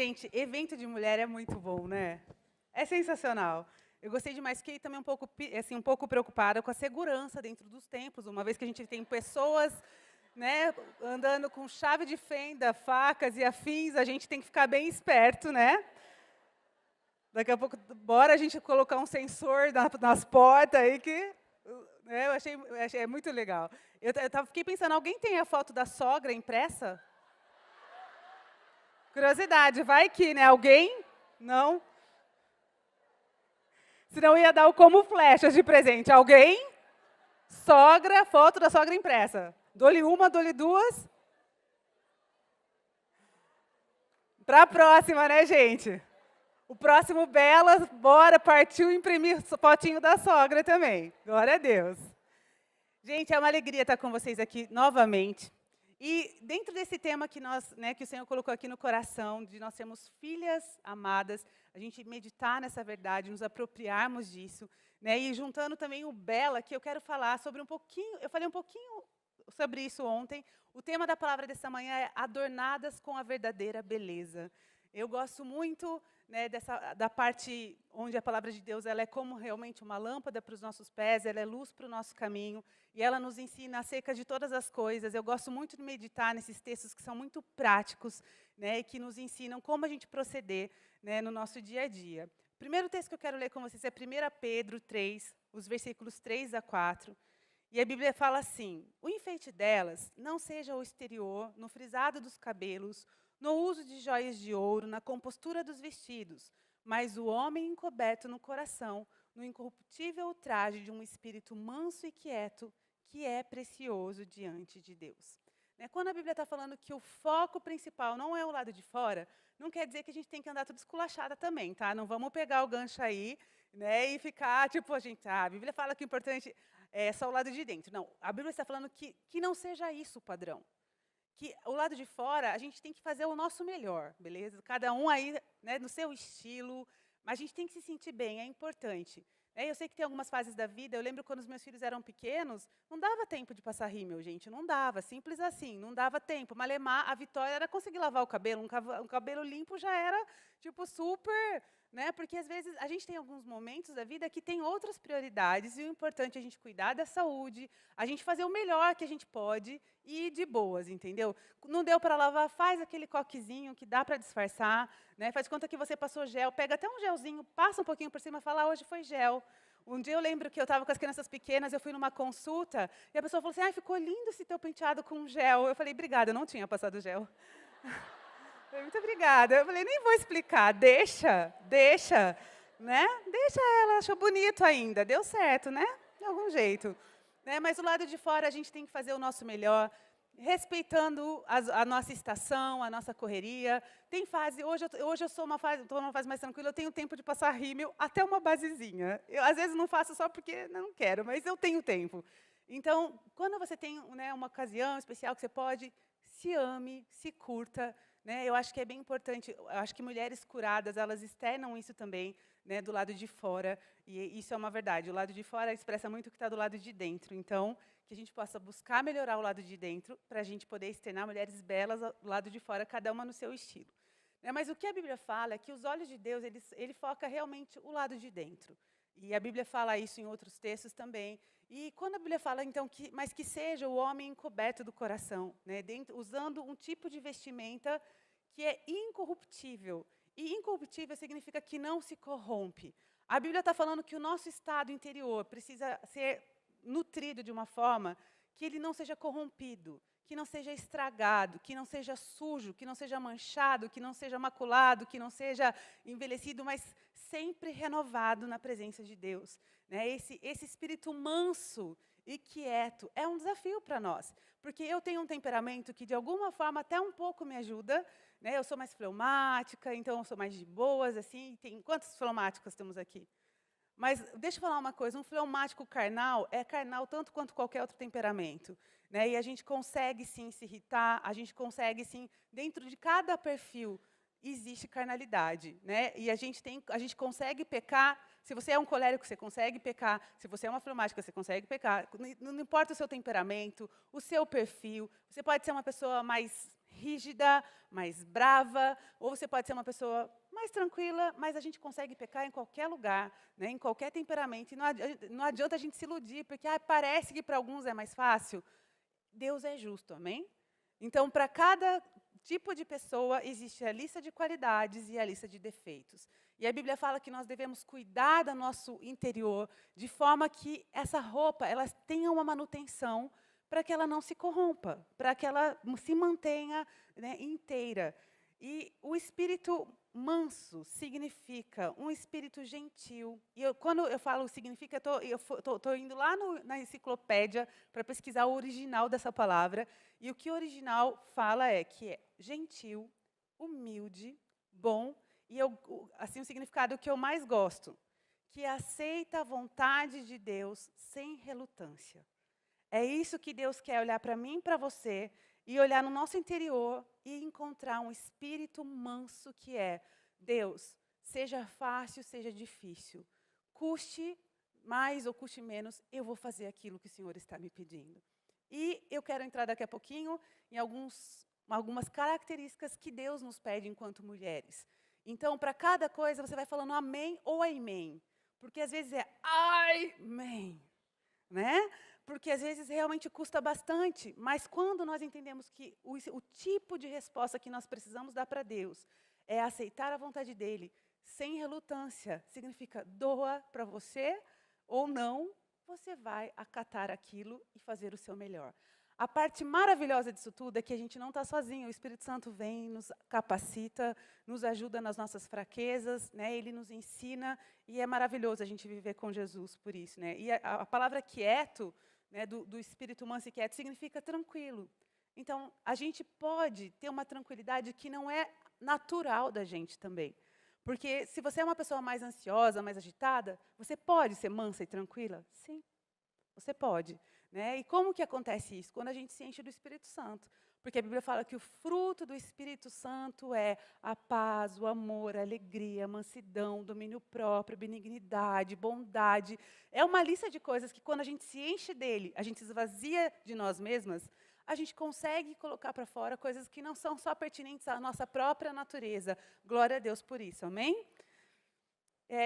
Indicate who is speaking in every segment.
Speaker 1: Gente, evento de mulher é muito bom, né? É sensacional. Eu gostei demais, fiquei também um pouco preocupada com a segurança dentro dos templos, uma vez que a gente tem pessoas, né, andando com chave de fenda, facas e afins, a gente tem que ficar bem esperto, né? Daqui a pouco, bora a gente colocar um sensor nas portas aí que, né, eu achei muito legal. Fiquei pensando, alguém tem a foto da sogra impressa? Curiosidade, vai que, né? Alguém? Não? Senão ia dar o como flechas de presente. Alguém? Sogra, foto da sogra impressa. Dou-lhe uma, dou-lhe duas. Para a próxima, né, gente? O próximo Belas, bora, partiu imprimir o fotinho da sogra também. Glória a Deus. Gente, é uma alegria estar com vocês aqui novamente. E dentro desse tema que que o Senhor colocou aqui no coração, de nós sermos filhas amadas, a gente meditar nessa verdade, nos apropriarmos disso, né? E juntando também o Bela, que eu quero falar sobre um pouquinho, eu falei um pouquinho sobre isso ontem. O tema da palavra dessa manhã é adornadas com a verdadeira beleza. Eu gosto muito, né, da parte onde a palavra de Deus ela é como realmente uma lâmpada para os nossos pés, ela é luz para o nosso caminho, e ela nos ensina acerca de todas as coisas. Eu gosto muito de meditar nesses textos que são muito práticos, né, e que nos ensinam como a gente proceder, né, no nosso dia a dia. O primeiro texto que eu quero ler com vocês é 1 Pedro 3, os versículos 3 a 4. E a Bíblia fala assim: o enfeite delas não seja o exterior, no frisado dos cabelos, no uso de joias de ouro, na compostura dos vestidos, mas o homem encoberto no coração, no incorruptível traje de um espírito manso e quieto, que é precioso diante de Deus. Quando a Bíblia está falando que o foco principal não é o lado de fora, não quer dizer que a gente tem que andar tudo esculachada também, tá? Não vamos pegar o gancho aí, né, e ficar, tipo, a Bíblia fala que o importante é só o lado de dentro. Não, a Bíblia está falando que não seja isso o padrão. Que o lado de fora, a gente tem que fazer o nosso melhor, beleza? Cada um aí, né, no seu estilo, mas a gente tem que se sentir bem, é importante. Eu sei que tem algumas fases da vida, eu lembro quando os meus filhos eram pequenos, não dava tempo de passar rímel, gente, não dava, simples assim, não dava tempo. Malemar, a vitória era conseguir lavar o cabelo, um cabelo limpo já era, tipo, super, né? Porque, às vezes, a gente tem alguns momentos da vida que tem outras prioridades, e o importante é a gente cuidar da saúde, a gente fazer o melhor que a gente pode e ir de boas, entendeu? Não deu para lavar, faz aquele coquezinho que dá para disfarçar, né? Faz conta que você passou gel, pega até um gelzinho, passa um pouquinho por cima e fala, hoje foi gel. Um dia eu lembro que eu estava com as crianças pequenas, eu fui numa consulta, e a pessoa falou assim, ai, ficou lindo esse teu penteado com gel. Eu falei, obrigada, eu não tinha passado gel. Muito obrigada. Eu falei, nem vou explicar, deixa, né? Deixa ela, achou bonito ainda, deu certo, né? De algum jeito. Mas o lado de fora a gente tem que fazer o nosso melhor, respeitando a nossa estação, a nossa correria. Tem fase, hoje eu estou numa fase mais tranquila, eu tenho tempo de passar rímel até uma basezinha. Eu, às vezes, não faço só porque não quero, mas eu tenho tempo. Então, quando você tem, né, uma ocasião especial que você pode, se ame, se curta. Eu acho que é bem importante, eu acho que mulheres curadas, elas externam isso também, né, do lado de fora, e isso é uma verdade. O lado de fora expressa muito o que está do lado de dentro. Então, que a gente possa buscar melhorar o lado de dentro, para a gente poder externar mulheres belas do lado de fora, cada uma no seu estilo. Mas o que a Bíblia fala é que os olhos de Deus, ele foca realmente o lado de dentro. E a Bíblia fala isso em outros textos também. E quando a Bíblia fala, então, mas que seja o homem encoberto do coração, né, usando um tipo de vestimenta que é incorruptível. E incorruptível significa que não se corrompe. A Bíblia está falando que o nosso estado interior precisa ser nutrido de uma forma que ele não seja corrompido, que não seja estragado, que não seja sujo, que não seja manchado, que não seja maculado, que não seja envelhecido, mas sempre renovado na presença de Deus. Esse espírito manso e quieto é um desafio para nós, porque eu tenho um temperamento que, de alguma forma, até um pouco me ajuda. Eu sou mais fleumática, então eu sou mais de boas, assim. Quantos fleumáticos temos aqui? Mas deixa eu falar uma coisa, um fleumático carnal é carnal tanto quanto qualquer outro temperamento. E a gente consegue, sim, se irritar, a gente consegue, sim, dentro de cada perfil, existe carnalidade. E a gente consegue pecar. Se você é um colérico, você consegue pecar. Se você é uma fleumática, você consegue pecar. Não importa o seu temperamento, o seu perfil. Você pode ser uma pessoa mais rígida, mais brava, ou você pode ser uma pessoa mais tranquila, mas a gente consegue pecar em qualquer lugar, né, em qualquer temperamento. E não adianta a gente se iludir, porque parece que para alguns é mais fácil. Deus é justo, amém? Então, para cada tipo de pessoa, existe a lista de qualidades e a lista de defeitos. E a Bíblia fala que nós devemos cuidar do nosso interior, de forma que essa roupa ela tenha uma manutenção, para que ela não se corrompa, para que ela se mantenha, né, inteira. E o espírito manso significa um espírito gentil. E quando eu falo significa, eu estou indo lá na enciclopédia para pesquisar o original dessa palavra. E o que o original fala é que é gentil, humilde, bom, e assim, o significado que eu mais gosto, que aceita a vontade de Deus sem relutância. É isso que Deus quer, olhar para mim e para você, e olhar no nosso interior e encontrar um espírito manso que é: Deus, seja fácil, seja difícil, custe mais ou custe menos, eu vou fazer aquilo que o Senhor está me pedindo. E eu quero entrar daqui a pouquinho em algumas características que Deus nos pede enquanto mulheres. Então, para cada coisa, você vai falando amém ou amém. Porque às vezes é ai, amém, né? Porque às vezes realmente custa bastante, mas quando nós entendemos que o tipo de resposta que nós precisamos dar para Deus é aceitar a vontade dEle, sem relutância, significa doa para você ou não, você vai acatar aquilo e fazer o seu melhor. A parte maravilhosa disso tudo é que a gente não está sozinho, o Espírito Santo vem, nos capacita, nos ajuda nas nossas fraquezas, né? Ele nos ensina, e é maravilhoso a gente viver com Jesus por isso, né? E a palavra quieto, né, do espírito manso e quieto, significa tranquilo. Então, a gente pode ter uma tranquilidade que não é natural da gente também. Porque se você é uma pessoa mais ansiosa, mais agitada, você pode ser mansa e tranquila? Sim, você pode. Né? E como que acontece isso? Quando a gente se enche do Espírito Santo. Porque a Bíblia fala que o fruto do Espírito Santo é a paz, o amor, a alegria, a mansidão, domínio próprio, benignidade, bondade. É uma lista de coisas que quando a gente se enche dele, a gente se esvazia de nós mesmas, a gente consegue colocar para fora coisas que não são só pertinentes à nossa própria natureza. Glória a Deus por isso, amém?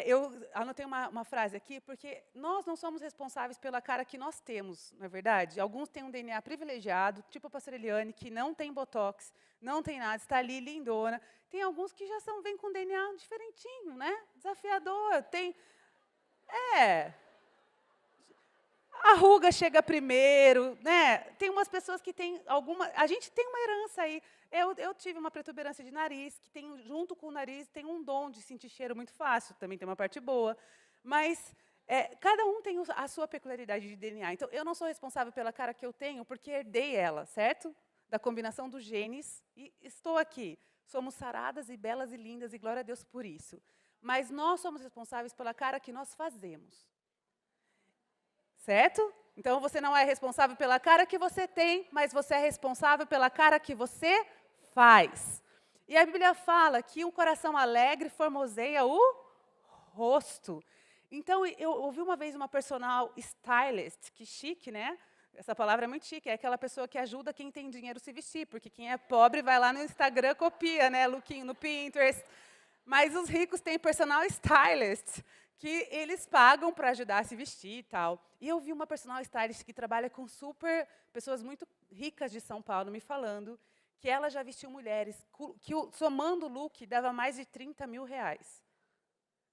Speaker 1: Eu anotei uma frase aqui, porque nós não somos responsáveis pela cara que nós temos, não é verdade? Alguns têm um DNA privilegiado, tipo a pastora Eliane, que não tem botox, não tem nada, está ali lindona. Tem alguns que já vêm com DNA diferentinho, né? Desafiador. A ruga chega primeiro, né? Tem umas pessoas que têm a gente tem uma herança aí. Eu tive uma protuberância de nariz, que tem, junto com o nariz, tem um dom de sentir cheiro muito fácil, também tem uma parte boa. Mas cada um tem a sua peculiaridade de DNA. Então, eu não sou responsável pela cara que eu tenho, porque herdei ela, certo? Da combinação dos genes, e estou aqui. Somos saradas e belas e lindas, e glória a Deus por isso. Mas nós somos responsáveis pela cara que nós fazemos. Certo? Então, você não é responsável pela cara que você tem, mas você é responsável pela cara que você faz. E a Bíblia fala que um coração alegre formoseia o rosto. Então, eu ouvi uma vez uma personal stylist, que chique, né? Essa palavra é muito chique, é aquela pessoa que ajuda quem tem dinheiro a se vestir, porque quem é pobre vai lá no Instagram, copia, né? Lookinho no Pinterest. Mas os ricos têm personal stylist, que eles pagam para ajudar a se vestir e tal. E eu vi uma personal stylist que trabalha com pessoas muito ricas de São Paulo me falando que ela já vestiu mulheres, que somando o look dava mais de 30 mil reais.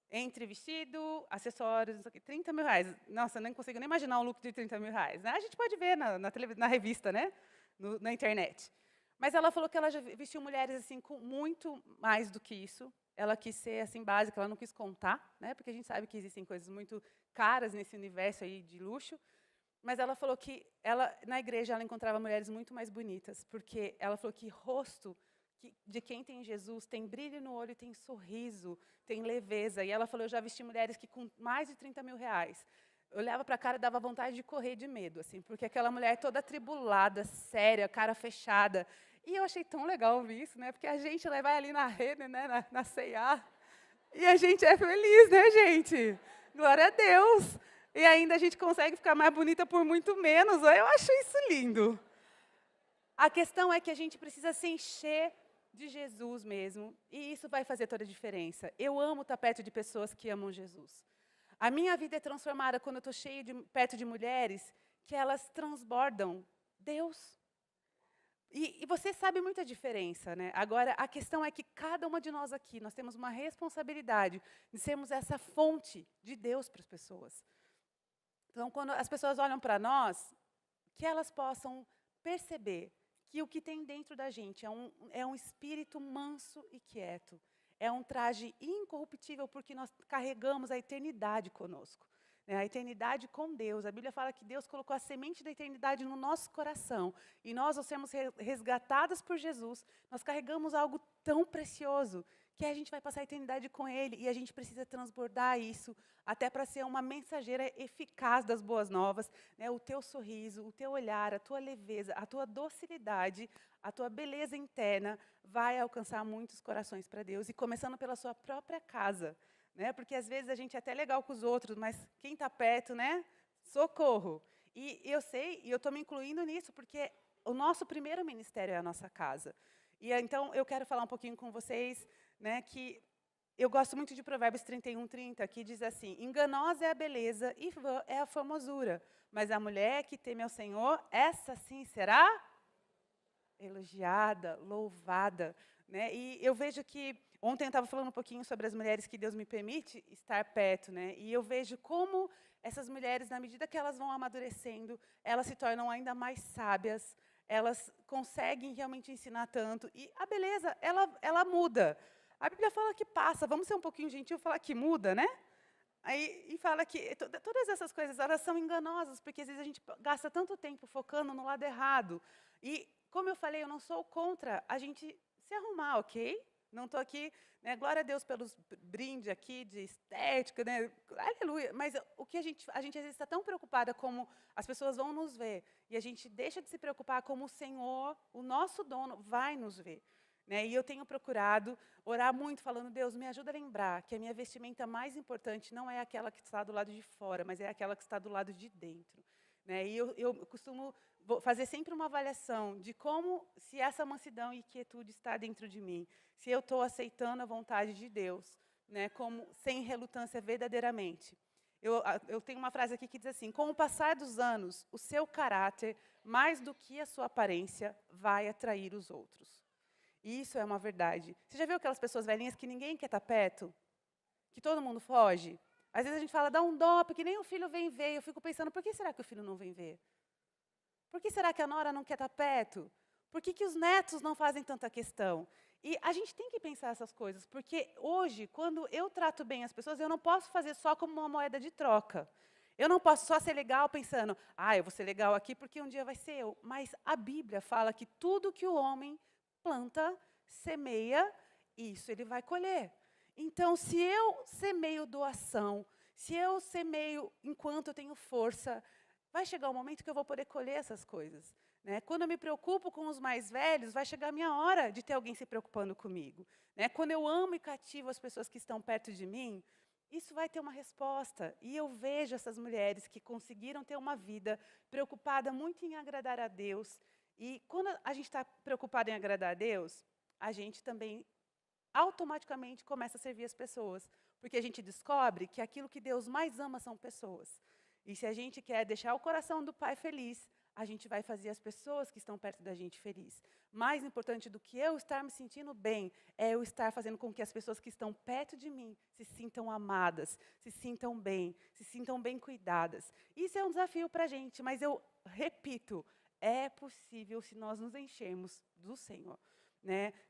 Speaker 1: Entre vestido, acessórios, não sei o quê, 30 mil reais. Nossa, eu nem consigo nem imaginar um look de 30 mil reais. A gente pode ver na revista, né? Na internet. Mas ela falou que ela já vestiu mulheres assim, com muito mais do que isso. Ela quis ser assim básica, ela não quis contar, né? Porque a gente sabe que existem coisas muito caras nesse universo aí de luxo. Mas ela falou que na igreja ela encontrava mulheres muito mais bonitas, porque ela falou que rosto de quem tem Jesus tem brilho no olho, tem sorriso, tem leveza. E ela falou: eu já vesti mulheres que com mais de 30 mil reais, eu olhava para a cara e dava vontade de correr de medo, assim, porque aquela mulher toda atribulada, séria, cara fechada. E eu achei tão legal ouvir isso, né? Porque a gente vai ali na rede, né? na C&A, e a gente é feliz, né, gente? Glória a Deus! E ainda a gente consegue ficar mais bonita por muito menos. Eu acho isso lindo. A questão é que a gente precisa se encher de Jesus mesmo, e isso vai fazer toda a diferença. Eu amo estar perto de pessoas que amam Jesus. A minha vida é transformada quando eu estou perto de mulheres que elas transbordam Deus. E você sabe muita diferença, né? Agora, a questão é que cada uma de nós aqui, nós temos uma responsabilidade de sermos essa fonte de Deus para as pessoas. Então, quando as pessoas olham para nós, que elas possam perceber que o que tem dentro da gente é um espírito manso e quieto. É um traje incorruptível, porque nós carregamos a eternidade conosco. A eternidade com Deus. A Bíblia fala que Deus colocou a semente da eternidade no nosso coração. E nós, ao sermos resgatadas por Jesus, nós carregamos algo tão precioso, que a gente vai passar a eternidade com Ele. E a gente precisa transbordar isso, até para ser uma mensageira eficaz das boas novas. O teu sorriso, o teu olhar, a tua leveza, a tua docilidade, a tua beleza interna, vai alcançar muitos corações para Deus. E começando pela sua própria casa. Porque às vezes a gente é até legal com os outros, mas quem está perto, socorro. E eu sei, e eu estou me incluindo nisso, porque o nosso primeiro ministério é a nossa casa. E então eu quero falar um pouquinho com vocês, que eu gosto muito de Provérbios 31:30, que diz assim: enganosa é a beleza e vã é a formosura, mas a mulher que teme ao Senhor, essa sim será elogiada, louvada. E eu vejo que ontem eu estava falando um pouquinho sobre as mulheres que Deus me permite estar perto, e eu vejo como essas mulheres, na medida que elas vão amadurecendo, elas se tornam ainda mais sábias, elas conseguem realmente ensinar tanto, e a beleza, ela muda. A Bíblia fala que passa, vamos ser um pouquinho gentil, falar que muda, E fala que todas essas coisas, elas são enganosas, porque às vezes a gente gasta tanto tempo focando no lado errado. E, como eu falei, eu não sou contra a gente se arrumar, ok? Não estou aqui, glória a Deus pelos brindes aqui de estética, aleluia. Mas o que a gente às vezes está tão preocupada como as pessoas vão nos ver, e a gente deixa de se preocupar como o Senhor, o nosso dono, vai nos ver. E eu tenho procurado orar muito, falando: Deus, me ajuda a lembrar que a minha vestimenta mais importante não é aquela que está do lado de fora, mas é aquela que está do lado de dentro. E eu costumo fazer sempre uma avaliação de como, se essa mansidão e quietude está dentro de mim, se eu estou aceitando a vontade de Deus, como sem relutância verdadeiramente. Eu tenho uma frase aqui que diz assim: com o passar dos anos, o seu caráter, mais do que a sua aparência, vai atrair os outros. E isso é uma verdade. Você já viu aquelas pessoas velhinhas que ninguém quer estar perto? Que todo mundo foge? Às vezes a gente fala: dá um dó, porque nem o filho vem ver. Eu fico pensando: por que será que o filho não vem ver? Por que será que a nora não quer estar perto? Por que os netos não fazem tanta questão? E a gente tem que pensar essas coisas, porque hoje, quando eu trato bem as pessoas, eu não posso fazer só como uma moeda de troca. Eu não posso só ser legal pensando: eu vou ser legal aqui porque um dia vai ser eu. Mas a Bíblia fala que tudo que o homem planta, semeia, isso ele vai colher. Então, se eu semeio doação, se eu semeio enquanto eu tenho força, vai chegar um momento que eu vou poder colher essas coisas. Quando eu me preocupo com os mais velhos, vai chegar a minha hora de ter alguém se preocupando comigo. Quando eu amo e cativo as pessoas que estão perto de mim, isso vai ter uma resposta. E eu vejo essas mulheres que conseguiram ter uma vida preocupada muito em agradar a Deus. E quando a gente está preocupado em agradar a Deus, a gente também automaticamente começa a servir as pessoas. Porque a gente descobre que aquilo que Deus mais ama são pessoas. E se a gente quer deixar o coração do Pai feliz, a gente vai fazer as pessoas que estão perto da gente feliz. Mais importante do que eu estar me sentindo bem, é eu estar fazendo com que as pessoas que estão perto de mim se sintam amadas, se sintam bem cuidadas. Isso é um desafio para a gente, mas eu repito, é possível se nós nos enchermos do Senhor.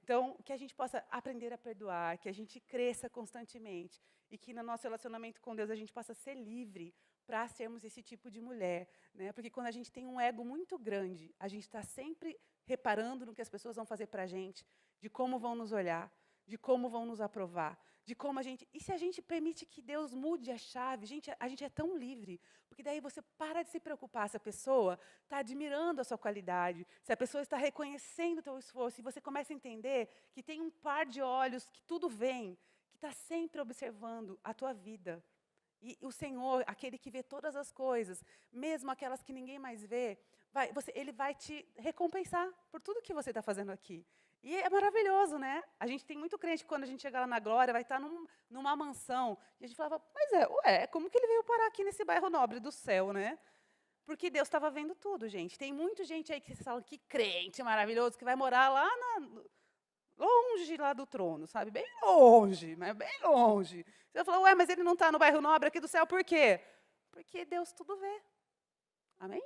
Speaker 1: Então, que a gente possa aprender a perdoar, que a gente cresça constantemente e que no nosso relacionamento com Deus a gente possa ser livre para sermos esse tipo de mulher. Porque quando a gente tem um ego muito grande, a gente está sempre reparando no que as pessoas vão fazer para a gente, de como vão nos olhar, de como vão nos aprovar, de como a gente... E se a gente permite que Deus mude a chave, gente, a gente é tão livre, porque daí você para de se preocupar se a pessoa está admirando a sua qualidade, se a pessoa está reconhecendo o teu esforço, e você começa a entender que tem um par de olhos que tudo vem, que está sempre observando a tua vida. E o Senhor, aquele que vê todas as coisas, mesmo aquelas que ninguém mais vê, Ele vai te recompensar por tudo que você está fazendo aqui. E é maravilhoso, né? A gente tem muito crente que quando a gente chegar lá na glória, vai estar numa mansão. E a gente falava, mas como que ele veio parar aqui nesse bairro nobre do céu, né? Porque Deus estava vendo tudo, gente. Tem muita gente aí que vocês falam que crente maravilhoso, que vai morar lá longe lá do trono, sabe? Bem longe, mas bem longe. Você vai falar, mas ele não está no bairro nobre aqui do céu, por quê? Porque Deus tudo vê. Amém?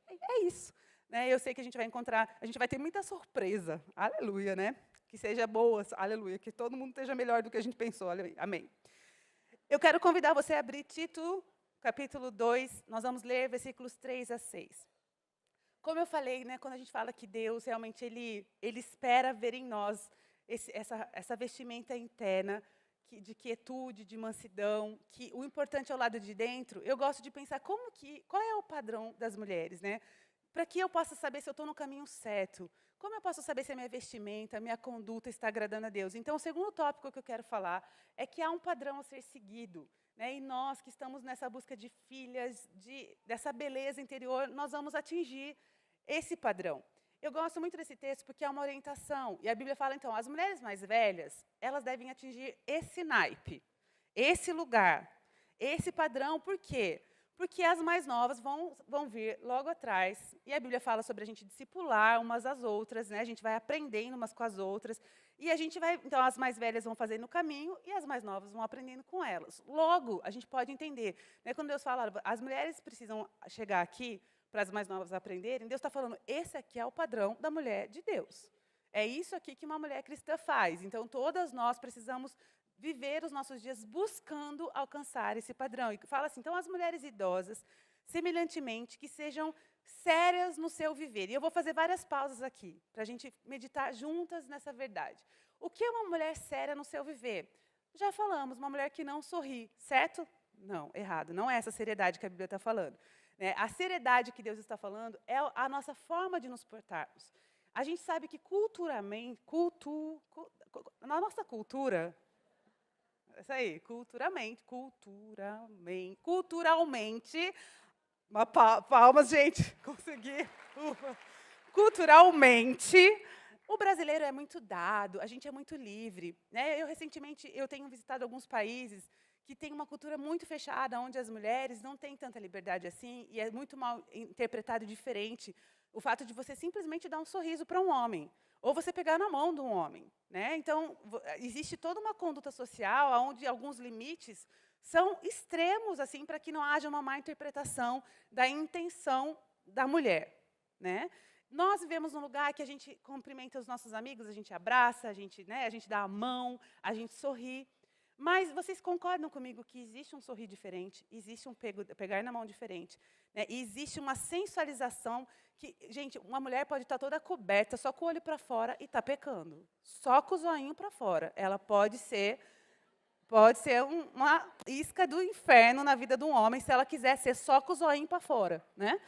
Speaker 1: É isso. Né? Eu sei que a gente vai ter muita surpresa. Aleluia, né? Que seja boa, aleluia. Que todo mundo esteja melhor do que a gente pensou. Amém. Eu quero convidar você a abrir Tito, capítulo 2. Nós vamos ler versículos 3 a 6. Como eu falei, né, quando a gente fala que Deus realmente ele espera ver em nós essa vestimenta interna de quietude, de mansidão, que o importante é o lado de dentro. Eu gosto de pensar qual é o padrão das mulheres, né? Para que eu possa saber se eu estou no caminho certo. Como eu posso saber se a minha vestimenta, a minha conduta está agradando a Deus? Então, o segundo tópico que eu quero falar é que há um padrão a ser seguido. Né? E nós que estamos nessa busca de filhas, dessa beleza interior, nós vamos atingir esse padrão. Eu gosto muito desse texto porque é uma orientação. E a Bíblia fala, então, as mulheres mais velhas, elas devem atingir esse naipe, esse lugar, esse padrão. Por quê? Porque as mais novas vão vir logo atrás. E a Bíblia fala sobre a gente discipular umas às outras, né? A gente vai aprendendo umas com as outras. E a gente vai, então, as mais velhas vão fazendo o caminho e as mais novas vão aprendendo com elas. Logo, a gente pode entender, né? Quando Deus fala, as mulheres precisam chegar aqui para as mais novas aprenderem, Deus está falando, esse aqui é o padrão da mulher de Deus. É isso aqui que uma mulher cristã faz. Então, todas nós precisamos viver os nossos dias buscando alcançar esse padrão. E fala assim, então, as mulheres idosas, semelhantemente, que sejam sérias no seu viver. E eu vou fazer várias pausas aqui, para a gente meditar juntas nessa verdade. O que é uma mulher séria no seu viver? Já falamos, uma mulher que não sorri, certo? Não, errado. Não é essa seriedade que a Bíblia está falando. A seriedade que Deus está falando é a nossa forma de nos portarmos. A gente sabe que culturalmente, na nossa cultura, isso aí, culturalmente, palmas, gente, consegui. Culturalmente, o brasileiro é muito dado, a gente é muito livre. Né? Recentemente, eu tenho visitado alguns países que têm uma cultura muito fechada, onde as mulheres não têm tanta liberdade assim, e é muito mal interpretado diferente o fato de você simplesmente dar um sorriso para um homem, ou você pegar na mão de um homem. Né? Então, existe toda uma conduta social, onde alguns limites são extremos assim, para que não haja uma má interpretação da intenção da mulher. Né? Nós vivemos num lugar que a gente cumprimenta os nossos amigos, a gente abraça, a gente dá a mão, a gente sorri. Mas vocês concordam comigo que existe um sorrir diferente, existe um pegar na mão diferente, né? E existe uma sensualização que, gente, uma mulher pode estar toda coberta, só com o olho para fora e está pecando. Só com o zoinho para fora. Ela pode ser uma isca do inferno na vida de um homem, se ela quiser ser só com o zoinho para fora. Né?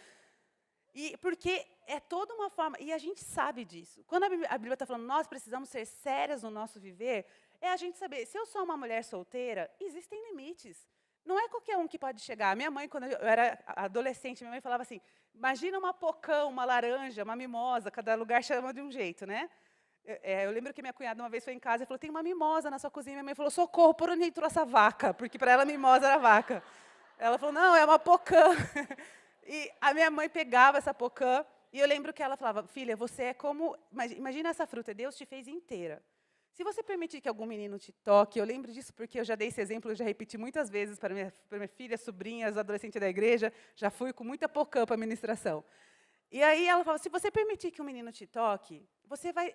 Speaker 1: E porque é toda uma forma, e a gente sabe disso. Quando a Bíblia está falando, nós precisamos ser sérias no nosso viver, é a gente saber, se eu sou uma mulher solteira, existem limites. Não é qualquer um que pode chegar. Minha mãe, quando eu era adolescente, minha mãe falava assim, imagina uma pocã, uma laranja, uma mimosa, cada lugar chama de um jeito, né? Eu lembro que minha cunhada uma vez foi em casa e falou, tem uma mimosa na sua cozinha. Minha mãe falou, socorro, por onde entrou essa vaca? Porque para ela, mimosa era vaca. Ela falou, não, é uma pocã. E a minha mãe pegava essa pocã, e eu lembro que ela falava, filha, você é como... Imagina essa fruta, Deus te fez inteira. Se você permitir que algum menino te toque, eu lembro disso porque eu já dei esse exemplo, eu já repeti muitas vezes para minha filha, sobrinhas, adolescentes da igreja, já fui com muita pocã para a ministração. E aí ela falava, se você permitir que um menino te toque,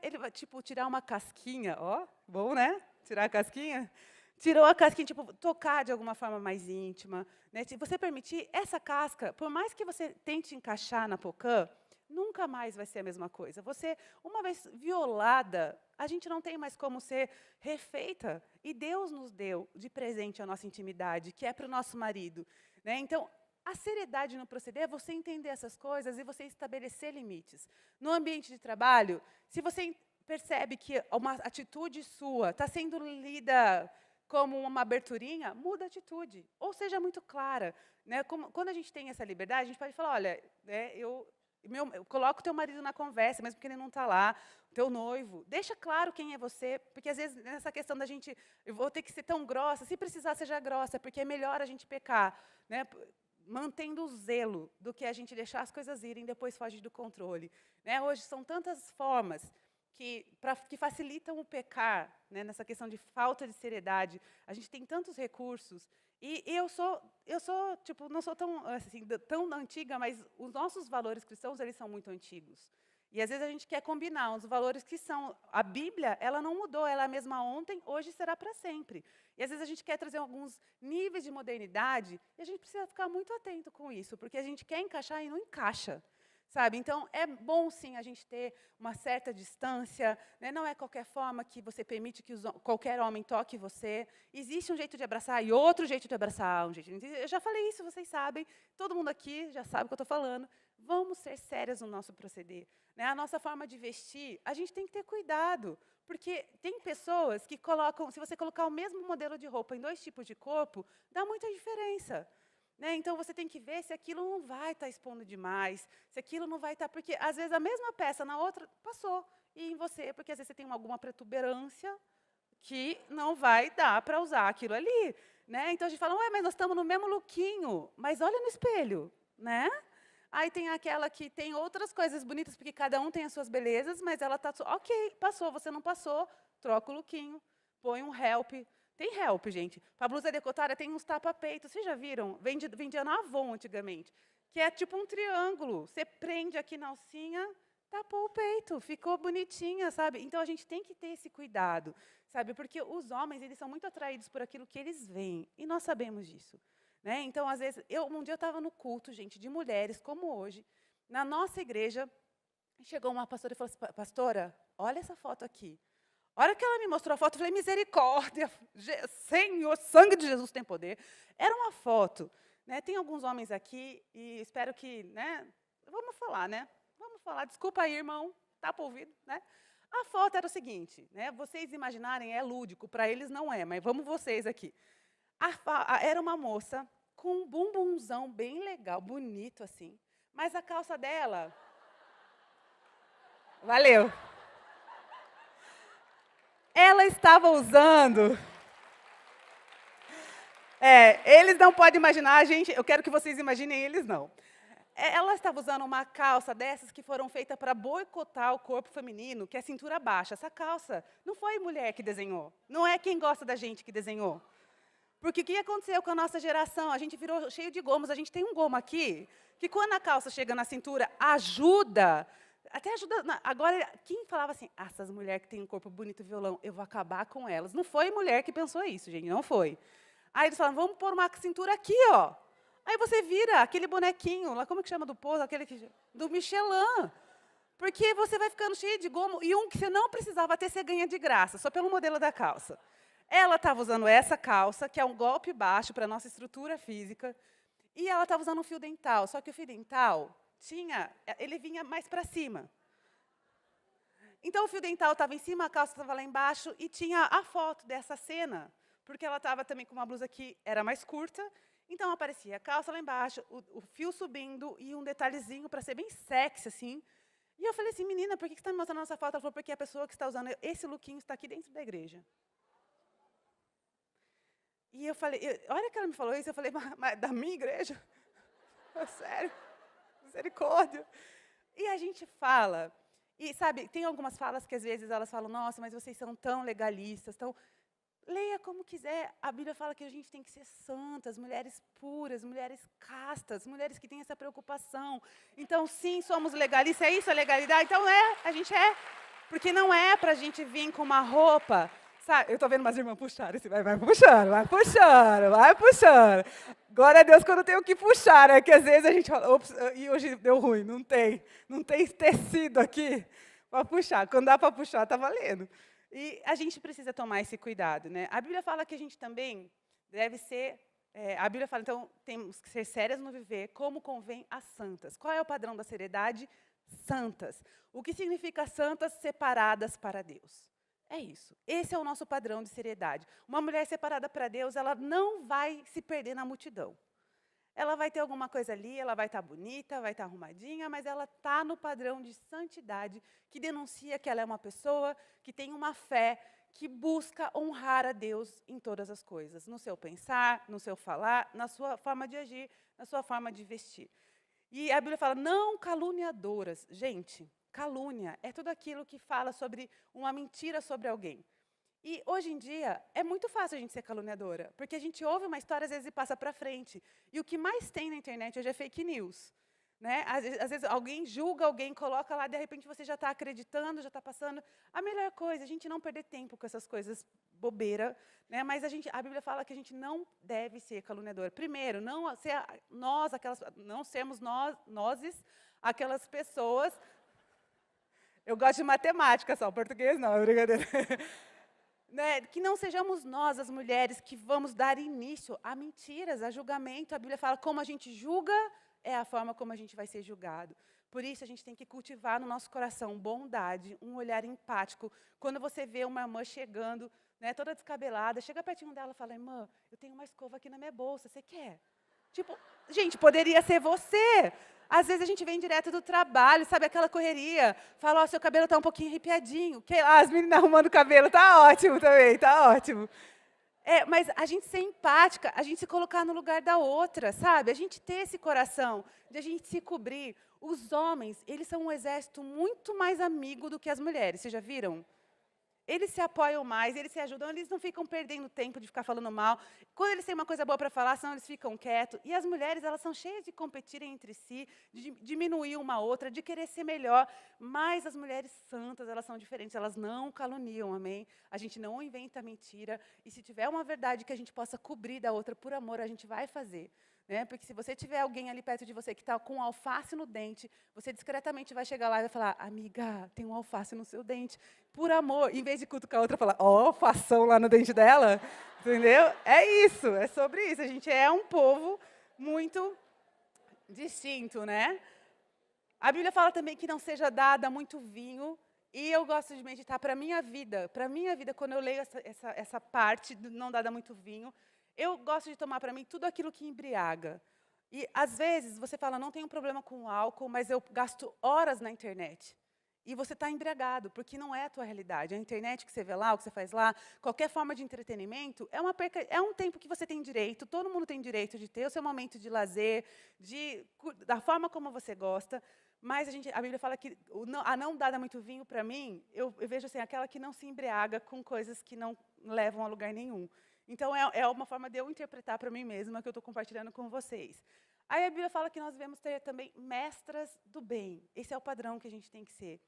Speaker 1: ele vai, tipo, tirar uma casquinha, ó, bom, né? Tirar a casquinha. Tirou a casquinha, tipo, tocar de alguma forma mais íntima. Né? Se você permitir, essa casca, por mais que você tente encaixar na pocã, nunca mais vai ser a mesma coisa. Você, uma vez violada, a gente não tem mais como ser refeita. E Deus nos deu de presente a nossa intimidade, que é para o nosso marido. Né? Então, a seriedade no proceder é você entender essas coisas e você estabelecer limites. No ambiente de trabalho, se você percebe que uma atitude sua está sendo lida como uma aberturinha, muda a atitude. Ou seja muito clara. Né? Quando a gente tem essa liberdade, a gente pode falar, olha, né, eu Coloca o teu marido na conversa, mesmo porque ele não está lá, o teu noivo. Deixa claro quem é você, porque às vezes nessa questão da gente, eu vou ter que ser tão grossa, se precisar seja grossa, porque é melhor a gente pecar, né, mantendo o zelo, do que a gente deixar as coisas irem e depois foge do controle. Né? Hoje são tantas formas que facilitam o pecar, né, nessa questão de falta de seriedade. A gente tem tantos recursos. E eu sou tipo, não sou tão, assim, tão antiga, mas os nossos valores cristãos, eles são muito antigos. E, às vezes, a gente quer combinar os valores que são... A Bíblia, ela não mudou, ela é a mesma ontem, hoje será para sempre. E, às vezes, a gente quer trazer alguns níveis de modernidade, e a gente precisa ficar muito atento com isso, porque a gente quer encaixar e não encaixa. Sabe? Então, é bom, sim, a gente ter uma certa distância, né? Não é qualquer forma que você permite que qualquer homem toque você. Existe um jeito de abraçar e outro jeito de abraçar. Eu já falei isso, vocês sabem, todo mundo aqui já sabe o que eu estou falando. Vamos ser sérias no nosso proceder. Né? A nossa forma de vestir, a gente tem que ter cuidado, porque tem pessoas que colocam, se você colocar o mesmo modelo de roupa em 2 tipos de corpo, dá muita diferença. Né? Então, você tem que ver se aquilo não vai estar expondo demais, se aquilo não vai estar... Porque, às vezes, a mesma peça na outra passou, e em você, porque, às vezes, você tem alguma protuberância que não vai dar para usar aquilo ali. Né? Então, a gente fala, ué, mas nós estamos no mesmo lookinho, mas olha no espelho. Né? Aí tem aquela que tem outras coisas bonitas, porque cada um tem as suas belezas, mas ela está... Ok, passou, você não passou, troca o lookinho, põe um help... Tem help, gente. Para blusa decotada tem uns tapa-peito. Vocês já viram? Vendia na Avon antigamente. Que é tipo um triângulo. Você prende aqui na alcinha, tapou o peito. Ficou bonitinha, sabe? Então, a gente tem que ter esse cuidado, sabe? Porque os homens, eles são muito atraídos por aquilo que eles veem. E nós sabemos disso. Né? Então, às vezes, um dia eu estava no culto, gente, de mulheres, como hoje. Na nossa igreja, chegou uma pastora e falou assim, pastora, olha essa foto aqui. A hora que ela me mostrou a foto, eu falei, misericórdia, Senhor, sangue de Jesus tem poder. Era uma foto. Né? Tem alguns homens aqui, e espero que... Né, vamos falar, né? Vamos falar. Desculpa aí, irmão, tapa o ouvido. Né? A foto era o seguinte, né? Vocês imaginarem, é lúdico, para eles não é, mas vamos vocês aqui. Era uma moça com um bumbumzão bem legal, bonito assim, mas a calça dela... Valeu. Ela estava usando... eles não podem imaginar, gente, eu quero que vocês imaginem, eles não. Ela estava usando uma calça dessas que foram feitas para boicotar o corpo feminino, que é cintura baixa. Essa calça não foi mulher que desenhou, não é quem gosta da gente que desenhou. Porque o que aconteceu com a nossa geração? A gente virou cheio de gomos, a gente tem um gomo aqui, que quando a calça chega na cintura, ajuda... Até ajuda... Agora, quem falava assim, essas mulheres que têm um corpo bonito e violão, eu vou acabar com elas. Não foi mulher que pensou isso, gente, não foi. Aí eles falaram, vamos pôr uma cintura aqui, ó. Aí você vira aquele bonequinho, lá como que chama do poço? Do Michelin. Porque você vai ficando cheio de gomo, e um que você não precisava ter, você ganha de graça, só pelo modelo da calça. Ela estava usando essa calça, que é um golpe baixo para a nossa estrutura física, e ela estava usando um fio dental, só que o fio dental... ele vinha mais para cima. Então, o fio dental estava em cima, a calça estava lá embaixo, e tinha a foto dessa cena, porque ela estava também com uma blusa que era mais curta, então aparecia a calça lá embaixo, o fio subindo, e um detalhezinho para ser bem sexy, assim. E eu falei assim, menina, por que você está me mostrando essa foto? Ela falou, porque a pessoa que está usando esse lookinho está aqui dentro da igreja. E eu falei, a hora que ela me falou isso, eu falei, mas da minha igreja? Sério? Misericórdia. E a gente fala, e sabe, tem algumas falas que às vezes elas falam, nossa, mas vocês são tão legalistas, tão... Leia como quiser, a Bíblia fala que a gente tem que ser santas, mulheres puras, mulheres castas, mulheres que têm essa preocupação. Então, sim, somos legalistas, é isso a legalidade? Então, a gente é, porque não é para a gente vir com uma roupa... Sabe, eu estou vendo umas irmãs puxarem, vai puxando, vai puxando, vai puxando. Glória a Deus quando tem o que puxar, que às vezes a gente fala, ops, e hoje deu ruim, não tem tecido aqui para puxar. Quando dá para puxar, está valendo. E a gente precisa tomar esse cuidado. Né? A Bíblia fala que a gente também deve ser, a Bíblia fala, então, temos que ser sérias no viver, como convém às santas. Qual é o padrão da seriedade? Santas. O que significa santas? Separadas para Deus. É isso. Esse é o nosso padrão de seriedade. Uma mulher separada para Deus, ela não vai se perder na multidão. ela vai ter alguma coisa ali, ela vai estar bonita, vai estar arrumadinha, mas ela está no padrão de santidade, que denuncia que ela é uma pessoa que tem uma fé, que busca honrar a Deus em todas as coisas, no seu pensar, no seu falar, na sua forma de agir, na sua forma de vestir. E a Bíblia fala, não caluniadoras. Gente, calúnia é tudo aquilo que fala sobre uma mentira sobre alguém. E, hoje em dia, é muito fácil a gente ser caluniadora, porque a gente ouve uma história, às vezes, e passa para frente. E o que mais tem na internet hoje é fake news. Né? Às vezes, alguém julga alguém, coloca lá, de repente, você já está acreditando, já está passando. A melhor coisa é a gente não perder tempo com essas coisas bobeira, né? Mas a Bíblia fala que a gente não deve ser caluniador. Primeiro, não sermos nós aquelas pessoas. Eu gosto de matemática só, português não, é brincadeira. Né, que não sejamos nós, as mulheres, que vamos dar início a mentiras, a julgamento. A Bíblia fala, como a gente julga, é a forma como a gente vai ser julgado. Por isso, a gente tem que cultivar no nosso coração bondade, um olhar empático. Quando você vê uma irmã chegando, né, toda descabelada, chega pertinho dela e fala, irmã, eu tenho uma escova aqui na minha bolsa, você quer? Tipo, gente, poderia ser você. Às vezes a gente vem direto do trabalho, sabe, aquela correria. Fala, ó, seu cabelo está um pouquinho arrepiadinho. As meninas arrumando o cabelo, tá ótimo também, tá ótimo. Mas a gente ser empática, a gente se colocar no lugar da outra, sabe? A gente ter esse coração de a gente se cobrir. Os homens, eles são um exército muito mais amigo do que as mulheres, vocês já viram? Eles se apoiam mais, eles se ajudam, eles não ficam perdendo tempo de ficar falando mal. Quando eles têm uma coisa boa para falar, senão eles ficam quietos. E as mulheres, elas são cheias de competirem entre si, de diminuir uma outra, de querer ser melhor. Mas as mulheres santas, elas são diferentes, elas não caluniam, amém? A gente não inventa mentira. E se tiver uma verdade que a gente possa cobrir da outra por amor, a gente vai fazer. Né? Porque se você tiver alguém ali perto de você que está com alface no dente, você discretamente vai chegar lá e vai falar, amiga, tem um alface no seu dente. Por amor, em vez de cutucar a outra, falar, ó, alfação lá no dente dela. Entendeu? É isso, é sobre isso. A gente é um povo muito distinto, né? A Bíblia fala também que não seja dada muito vinho. E eu gosto de meditar para a minha vida. Para a minha vida, quando eu leio essa parte, do não dada muito vinho, eu gosto de tomar para mim tudo aquilo que embriaga. E, às vezes, você fala, não tenho problema com álcool, mas eu gasto horas na internet. E você está embriagado, porque não é a tua realidade. A internet que você vê lá, o que você faz lá, qualquer forma de entretenimento, é uma perca, é um tempo que você tem direito, todo mundo tem direito de ter o seu momento de lazer, da forma como você gosta. Mas a Bíblia fala que a não dada muito vinho, para mim, eu vejo assim, aquela que não se embriaga com coisas que não levam a lugar nenhum. Então, é uma forma de eu interpretar para mim mesma que eu estou compartilhando com vocês. Aí a Bíblia fala que nós devemos ter também mestras do bem. Esse é o padrão que a gente tem que ser.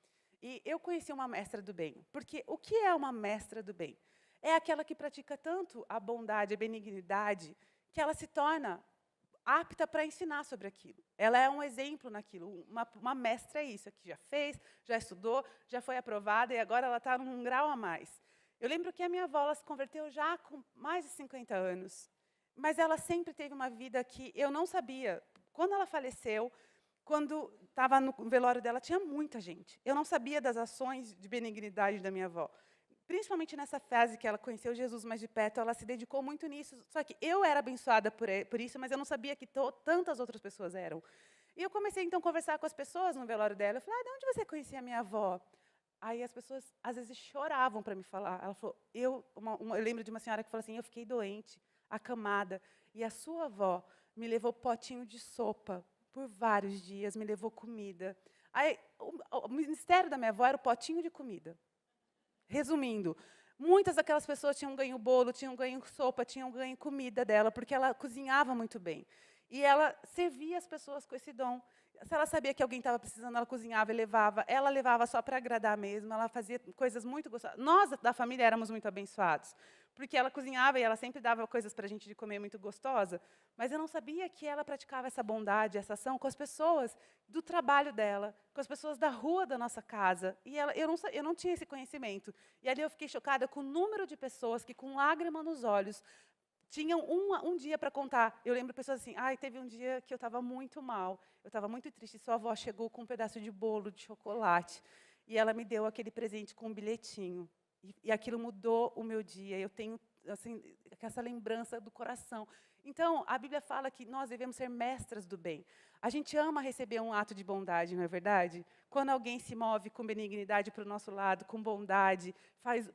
Speaker 1: E eu conheci uma mestra do bem. Porque o que é uma mestra do bem? É aquela que pratica tanto a bondade, a benignidade, que ela se torna apta para ensinar sobre aquilo. Ela é um exemplo naquilo. Uma mestra é isso, que já fez, já estudou, já foi aprovada e agora ela está num grau a mais. Eu lembro que a minha avó ela se converteu já com mais de 50 anos, mas ela sempre teve uma vida que eu não sabia. Quando ela faleceu, quando estava no velório dela, tinha muita gente. Eu não sabia das ações de benignidade da minha avó. Principalmente nessa fase que ela conheceu Jesus mais de perto, ela se dedicou muito nisso. Só que eu era abençoada por isso, mas eu não sabia que tantas outras pessoas eram. E eu comecei, então, a conversar com as pessoas no velório dela. Eu falei, de onde você conhecia a minha avó? Aí as pessoas, às vezes, choravam para me falar. Ela falou, eu lembro de uma senhora que falou assim, eu fiquei doente, acamada, e a sua avó me levou potinho de sopa por vários dias, me levou comida. Aí, o ministério da minha avó era o potinho de comida. Resumindo, muitas daquelas pessoas tinham ganho bolo, tinham ganho sopa, tinham ganho comida dela, porque ela cozinhava muito bem. E ela servia as pessoas com esse dom. Se ela sabia que alguém estava precisando, ela cozinhava e levava. Ela levava só para agradar mesmo, ela fazia coisas muito gostosas. Nós, da família, éramos muito abençoados, porque ela cozinhava e ela sempre dava coisas para a gente de comer muito gostosa, mas eu não sabia que ela praticava essa bondade, essa ação com as pessoas do trabalho dela, com as pessoas da rua da nossa casa. E eu não tinha esse conhecimento. E ali eu fiquei chocada com o número de pessoas que, com lágrima nos olhos, tinham um dia para contar. Eu lembro pessoas assim, teve um dia que eu estava muito mal, eu estava muito triste, e sua avó chegou com um pedaço de bolo de chocolate, e ela me deu aquele presente com um bilhetinho. E aquilo mudou o meu dia. Eu tenho assim, com essa lembrança do coração. Então, a Bíblia fala que nós devemos ser mestras do bem. A gente ama receber um ato de bondade, não é verdade? Quando alguém se move com benignidade para o nosso lado, com bondade,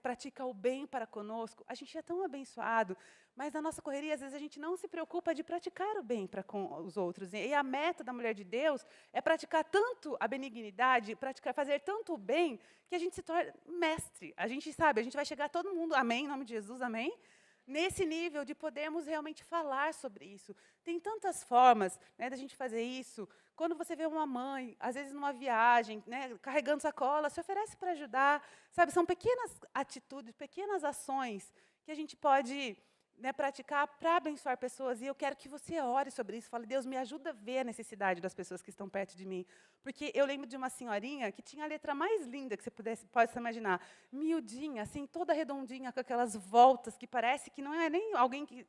Speaker 1: pratica o bem para conosco, a gente é tão abençoado, mas na nossa correria, às vezes, a gente não se preocupa de praticar o bem para com os outros. E a meta da mulher de Deus é praticar tanto a benignidade, fazer tanto o bem, que a gente se torna mestre. A gente sabe, a gente vai chegar todo mundo, amém, em nome de Jesus, amém? Nesse nível de podermos realmente falar sobre isso. Tem tantas formas, né, da gente fazer isso. Quando você vê uma mãe, às vezes numa viagem, né, carregando sacola, se oferece para ajudar. Sabe, são pequenas atitudes, pequenas ações que a gente pode, né, praticar para abençoar pessoas. E eu quero que você ore sobre isso. Fale, Deus, me ajuda a ver a necessidade das pessoas que estão perto de mim. Porque eu lembro de uma senhorinha que tinha a letra mais linda que você possa imaginar. Miudinha, assim, toda redondinha, com aquelas voltas que parece que não é nem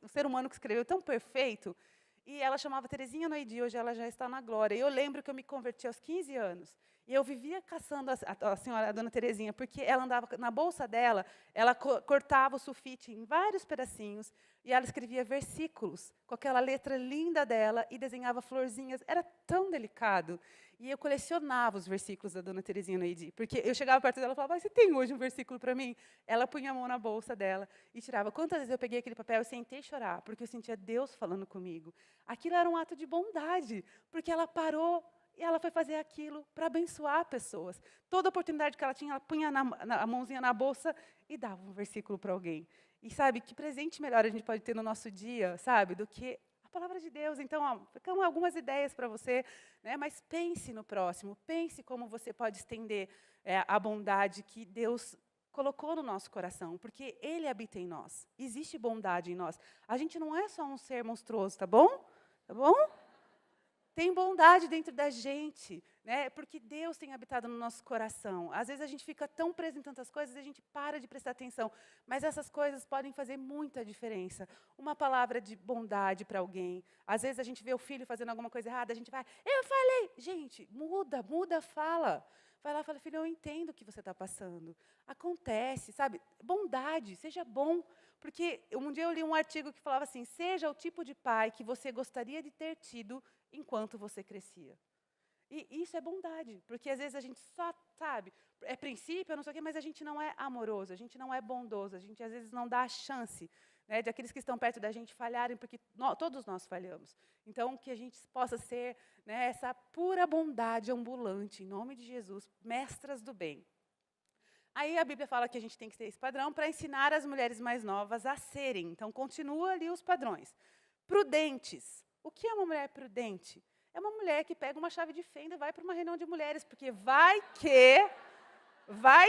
Speaker 1: um ser humano que escreveu tão perfeito. E ela chamava Terezinha Noidi, hoje ela já está na glória. E eu lembro que eu me converti aos 15 anos. E eu vivia caçando a senhora, a dona Terezinha, porque ela andava na bolsa dela, ela cortava o sulfite em vários pedacinhos, e ela escrevia versículos com aquela letra linda dela e desenhava florzinhas. Era tão delicado. E eu colecionava os versículos da dona Terezinha Noidi, porque eu chegava perto dela e falava, você tem hoje um versículo para mim? Ela punha a mão na bolsa dela e tirava. Quantas vezes eu peguei aquele papel e sentei chorar, porque eu sentia Deus falando comigo. Aquilo era um ato de bondade, porque ela parou e ela foi fazer aquilo para abençoar pessoas. Toda oportunidade que ela tinha, ela punha a mãozinha na bolsa e dava um versículo para alguém. E sabe, que presente melhor a gente pode ter no nosso dia, sabe, do que a palavra de Deus. Então, ó, ficam algumas ideias para você, né, mas pense no próximo, pense como você pode estender a bondade que Deus colocou no nosso coração, porque Ele habita em nós. Existe bondade em nós. A gente não é só um ser monstruoso, tá bom? Tá bom? Tem bondade dentro da gente, né? Porque Deus tem habitado no nosso coração. Às vezes a gente fica tão preso em tantas coisas e a gente para de prestar atenção. Mas essas coisas podem fazer muita diferença. Uma palavra de bondade para alguém. Às vezes a gente vê o filho fazendo alguma coisa errada, a gente vai, eu falei. Gente, muda, fala. Vai lá e fala, filho, eu entendo o que você está passando. Acontece, sabe? Bondade, seja bom. Porque um dia eu li um artigo que falava assim, seja o tipo de pai que você gostaria de ter tido enquanto você crescia. E isso é bondade, porque às vezes a gente só sabe, é princípio, não sei o quê, mas a gente não é amoroso, a gente não é bondoso, a gente às vezes não dá a chance, né, de aqueles que estão perto da gente falharem, porque todos nós falhamos. Então, que a gente possa ser, né, essa pura bondade ambulante, em nome de Jesus, mestras do bem. Aí a Bíblia fala que a gente tem que ter esse padrão para ensinar as mulheres mais novas a serem. Então, continua ali os padrões. Prudentes. O que é uma mulher prudente? É uma mulher que pega uma chave de fenda e vai para uma reunião de mulheres, porque vai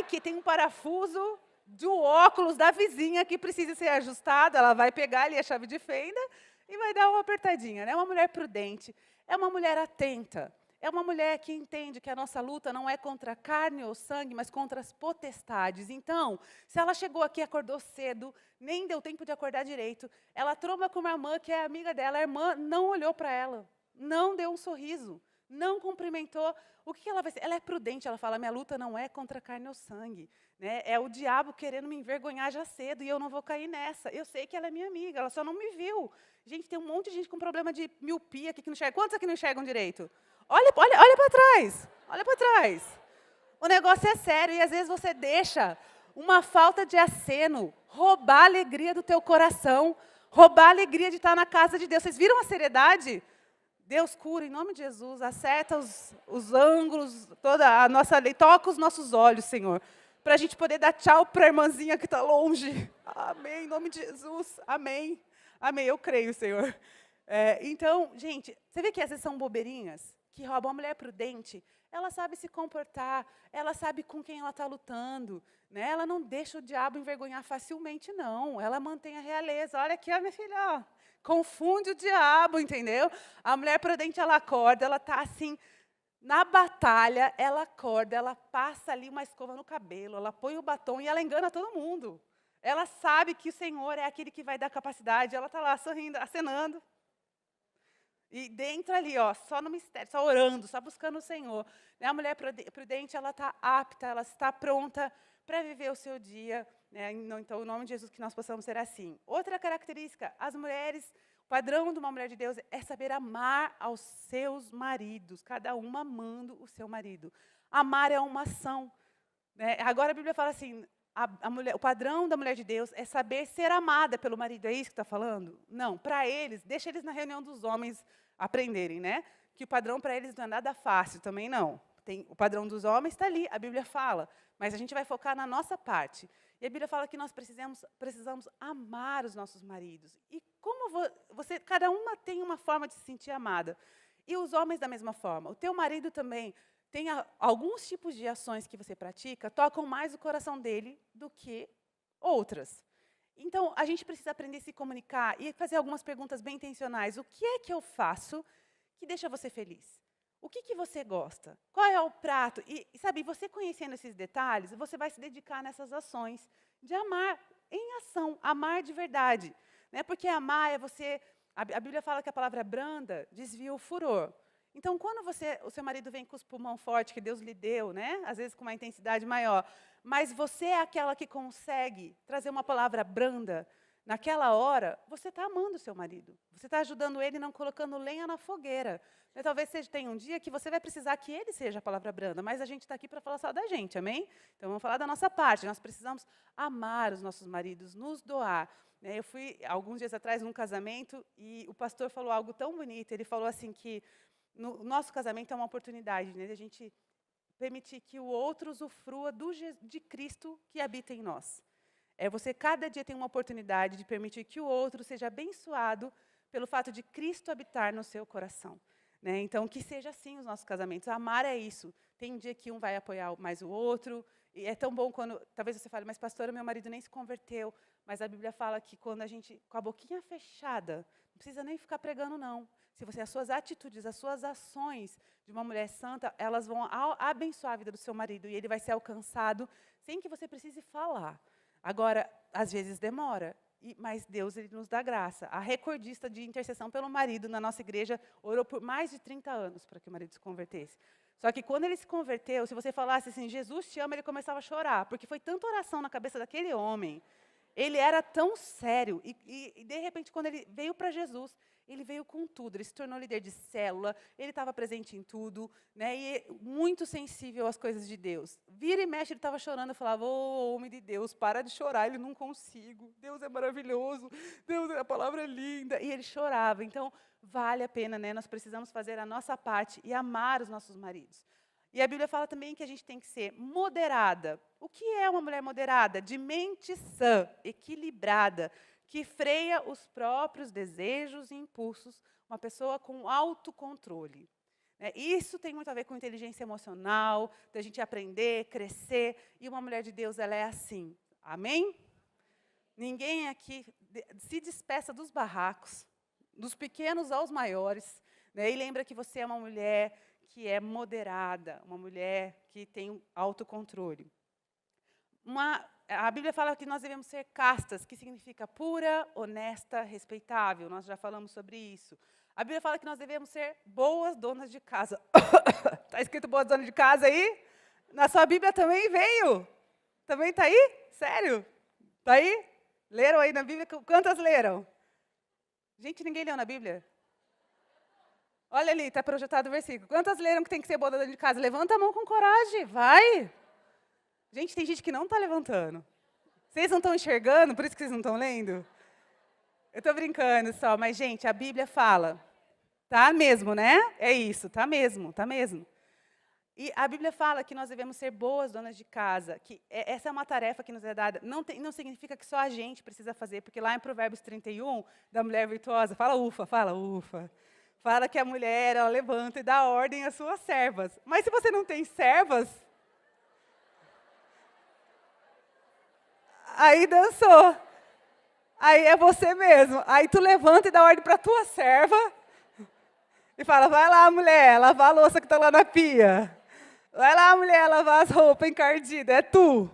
Speaker 1: que tem um parafuso do óculos da vizinha que precisa ser ajustado, ela vai pegar ali a chave de fenda e vai dar uma apertadinha, né? É uma mulher prudente, é uma mulher atenta, é uma mulher que entende que a nossa luta não é contra a carne ou sangue, mas contra as potestades. Então, se ela chegou aqui, acordou cedo, nem deu tempo de acordar direito, ela tromba com uma irmã que é amiga dela, a irmã não olhou para ela, não deu um sorriso, não cumprimentou. O que ela vai ser? Ela é prudente, ela fala, minha luta não é contra a carne ou sangue. Né? É o diabo querendo me envergonhar já cedo e eu não vou cair nessa. Eu sei que ela é minha amiga, ela só não me viu. Gente, tem um monte de gente com problema de miopia aqui que não enxerga. Quantos aqui não enxergam direito? Olha para trás, olha para trás. O negócio é sério e às vezes você deixa uma falta de aceno roubar a alegria do teu coração, roubar a alegria de estar na casa de Deus. Vocês viram a seriedade? Deus cura em nome de Jesus, acerta os ângulos, toda a nossa lei, toca os nossos olhos, Senhor, para a gente poder dar tchau para a irmãzinha que está longe. Amém, em nome de Jesus, amém. Amém, eu creio, Senhor. Então, gente, você vê que essas são bobeirinhas que roubam. A mulher prudente, ela sabe se comportar, ela sabe com quem ela está lutando, né? Ela não deixa o diabo envergonhar facilmente, não. Ela mantém a realeza. Olha aqui, ó, minha filha, ó, confunde o diabo, entendeu? A mulher prudente, ela acorda, ela está assim, na batalha, ela acorda, ela passa ali uma escova no cabelo, ela põe o batom e ela engana todo mundo. Ela sabe que o Senhor é aquele que vai dar capacidade, ela está lá sorrindo, acenando. E dentro ali, ó, só no mistério, só orando, só buscando o Senhor. A mulher prudente, ela está apta, ela está pronta para viver o seu dia, né? Então, em nome de Jesus, que nós possamos ser assim. Outra característica, as mulheres, o padrão de uma mulher de Deus é saber amar aos seus maridos, cada uma amando o seu marido. Amar é uma ação, né? Agora a Bíblia fala assim, o padrão da mulher de Deus é saber ser amada pelo marido. É isso que está falando? Não, para eles, deixa eles na reunião dos homens aprenderem, né? Que o padrão para eles não é nada fácil, também não. O padrão dos homens está ali, a Bíblia fala, mas a gente vai focar na nossa parte. E a Bíblia fala que nós precisamos amar os nossos maridos. E como cada uma tem uma forma de se sentir amada. E os homens da mesma forma. O teu marido também tem alguns tipos de ações que você pratica, tocam mais o coração dele do que outras. Então, a gente precisa aprender a se comunicar e fazer algumas perguntas bem intencionais. O que é que eu faço que deixa você feliz? O que você gosta? Qual é o prato? E, sabe, você conhecendo esses detalhes, você vai se dedicar nessas ações de amar em ação, amar de verdade. Né? Porque amar é você... A Bíblia fala que a palavra branda desvia o furor. Então, quando o seu marido vem com os pulmão forte que Deus lhe deu, né? Às vezes com uma intensidade maior, mas você é aquela que consegue trazer uma palavra branda, naquela hora, você está amando o seu marido. Você está ajudando ele, não colocando lenha na fogueira. Talvez tenha um dia que você vai precisar que ele seja a palavra branda, mas a gente está aqui para falar só da gente, amém? Então, vamos falar da nossa parte. Nós precisamos amar os nossos maridos, nos doar. Eu fui, alguns dias atrás, num casamento, e o pastor falou algo tão bonito. Ele falou assim que o nosso casamento é uma oportunidade, né, de a gente permitir que o outro usufrua de Cristo que habita em nós. Você cada dia tem uma oportunidade de permitir que o outro seja abençoado pelo fato de Cristo habitar no seu coração. Né? Então, que seja assim os nossos casamentos. Amar é isso. Tem um dia que um vai apoiar mais o outro. E é tão bom quando, talvez você fale, mas pastora, meu marido nem se converteu. Mas a Bíblia fala que quando a gente, com a boquinha fechada, não precisa nem ficar pregando, não. Se as suas atitudes, as suas ações de uma mulher santa, elas vão abençoar a vida do seu marido. E ele vai ser alcançado sem que você precise falar. Agora, às vezes demora, mas Deus ele nos dá graça. A recordista de intercessão pelo marido na nossa igreja orou por mais de 30 anos para que o marido se convertesse. Só que quando ele se converteu, se você falasse assim, Jesus te ama, ele começava a chorar, porque foi tanta oração na cabeça daquele homem. Ele era tão sério, e de repente, quando ele veio para Jesus, ele veio com tudo, ele se tornou líder de célula, ele estava presente em tudo, né, e muito sensível às coisas de Deus. Vira e mexe, ele estava chorando, eu falava, ô, homem de Deus, para de chorar, ele não consigo, Deus é maravilhoso, Deus, a palavra é linda, e ele chorava. Então, vale a pena, né, nós precisamos fazer a nossa parte e amar os nossos maridos. E a Bíblia fala também que a gente tem que ser moderada. O que é uma mulher moderada? De mente sã, equilibrada, que freia os próprios desejos e impulsos, uma pessoa com autocontrole. Isso tem muito a ver com inteligência emocional, da gente aprender, crescer, e uma mulher de Deus, ela é assim. Amém? Ninguém aqui se despeça dos barracos, dos pequenos aos maiores, né? E lembra que você é uma mulher que é moderada, uma mulher que tem autocontrole. A Bíblia fala que nós devemos ser castas, que significa pura, honesta, respeitável. Nós já falamos sobre isso. A Bíblia fala que nós devemos ser boas donas de casa. Está escrito boas donas de casa aí? Na sua Bíblia também veio? Também está aí? Sério? Está aí? Leram aí na Bíblia? Quantas leram? Gente, ninguém leu na Bíblia? Olha ali, está projetado o versículo. Quantas leram que tem que ser boa dona de casa? Levanta a mão com coragem, vai! Gente, tem gente que não está levantando. Vocês não estão enxergando, por isso que vocês não estão lendo? Eu estou brincando só, mas, gente, a Bíblia fala. Tá mesmo, né? É isso, tá mesmo, tá mesmo. E a Bíblia fala que nós devemos ser boas donas de casa, que essa é uma tarefa que nos é dada. Não significa que só a gente precisa fazer, porque lá em Provérbios 31, da mulher virtuosa, fala ufa, fala que a mulher, ela levanta e dá ordem às suas servas. Mas se você não tem servas, aí dançou. Aí é você mesmo. Aí tu levanta e dá ordem para a tua serva e fala, vai lá, mulher, lavar a louça que está lá na pia. Vai lá, mulher, lavar as roupas encardidas, é tu.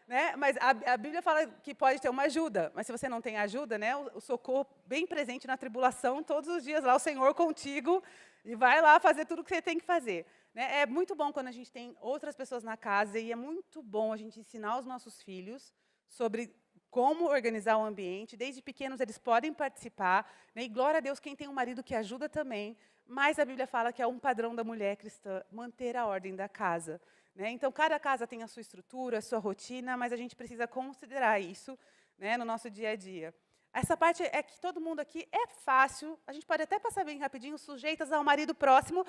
Speaker 1: Né? Mas a Bíblia fala que pode ter uma ajuda, mas se você não tem ajuda, né, o socorro bem presente na tribulação, todos os dias lá o Senhor contigo, e vai lá fazer tudo o que você tem que fazer. Né? É muito bom quando a gente tem outras pessoas na casa, e é muito bom a gente ensinar os nossos filhos sobre como organizar o ambiente. Desde pequenos eles podem participar, né? E glória a Deus quem tem um marido que ajuda também. Mas a Bíblia fala que é um padrão da mulher cristã manter a ordem da casa, né? Então, cada casa tem a sua estrutura, a sua rotina, mas a gente precisa considerar isso, né, no nosso dia a dia. Essa parte é que todo mundo aqui é fácil, a gente pode até passar bem rapidinho, sujeitas ao marido próximo,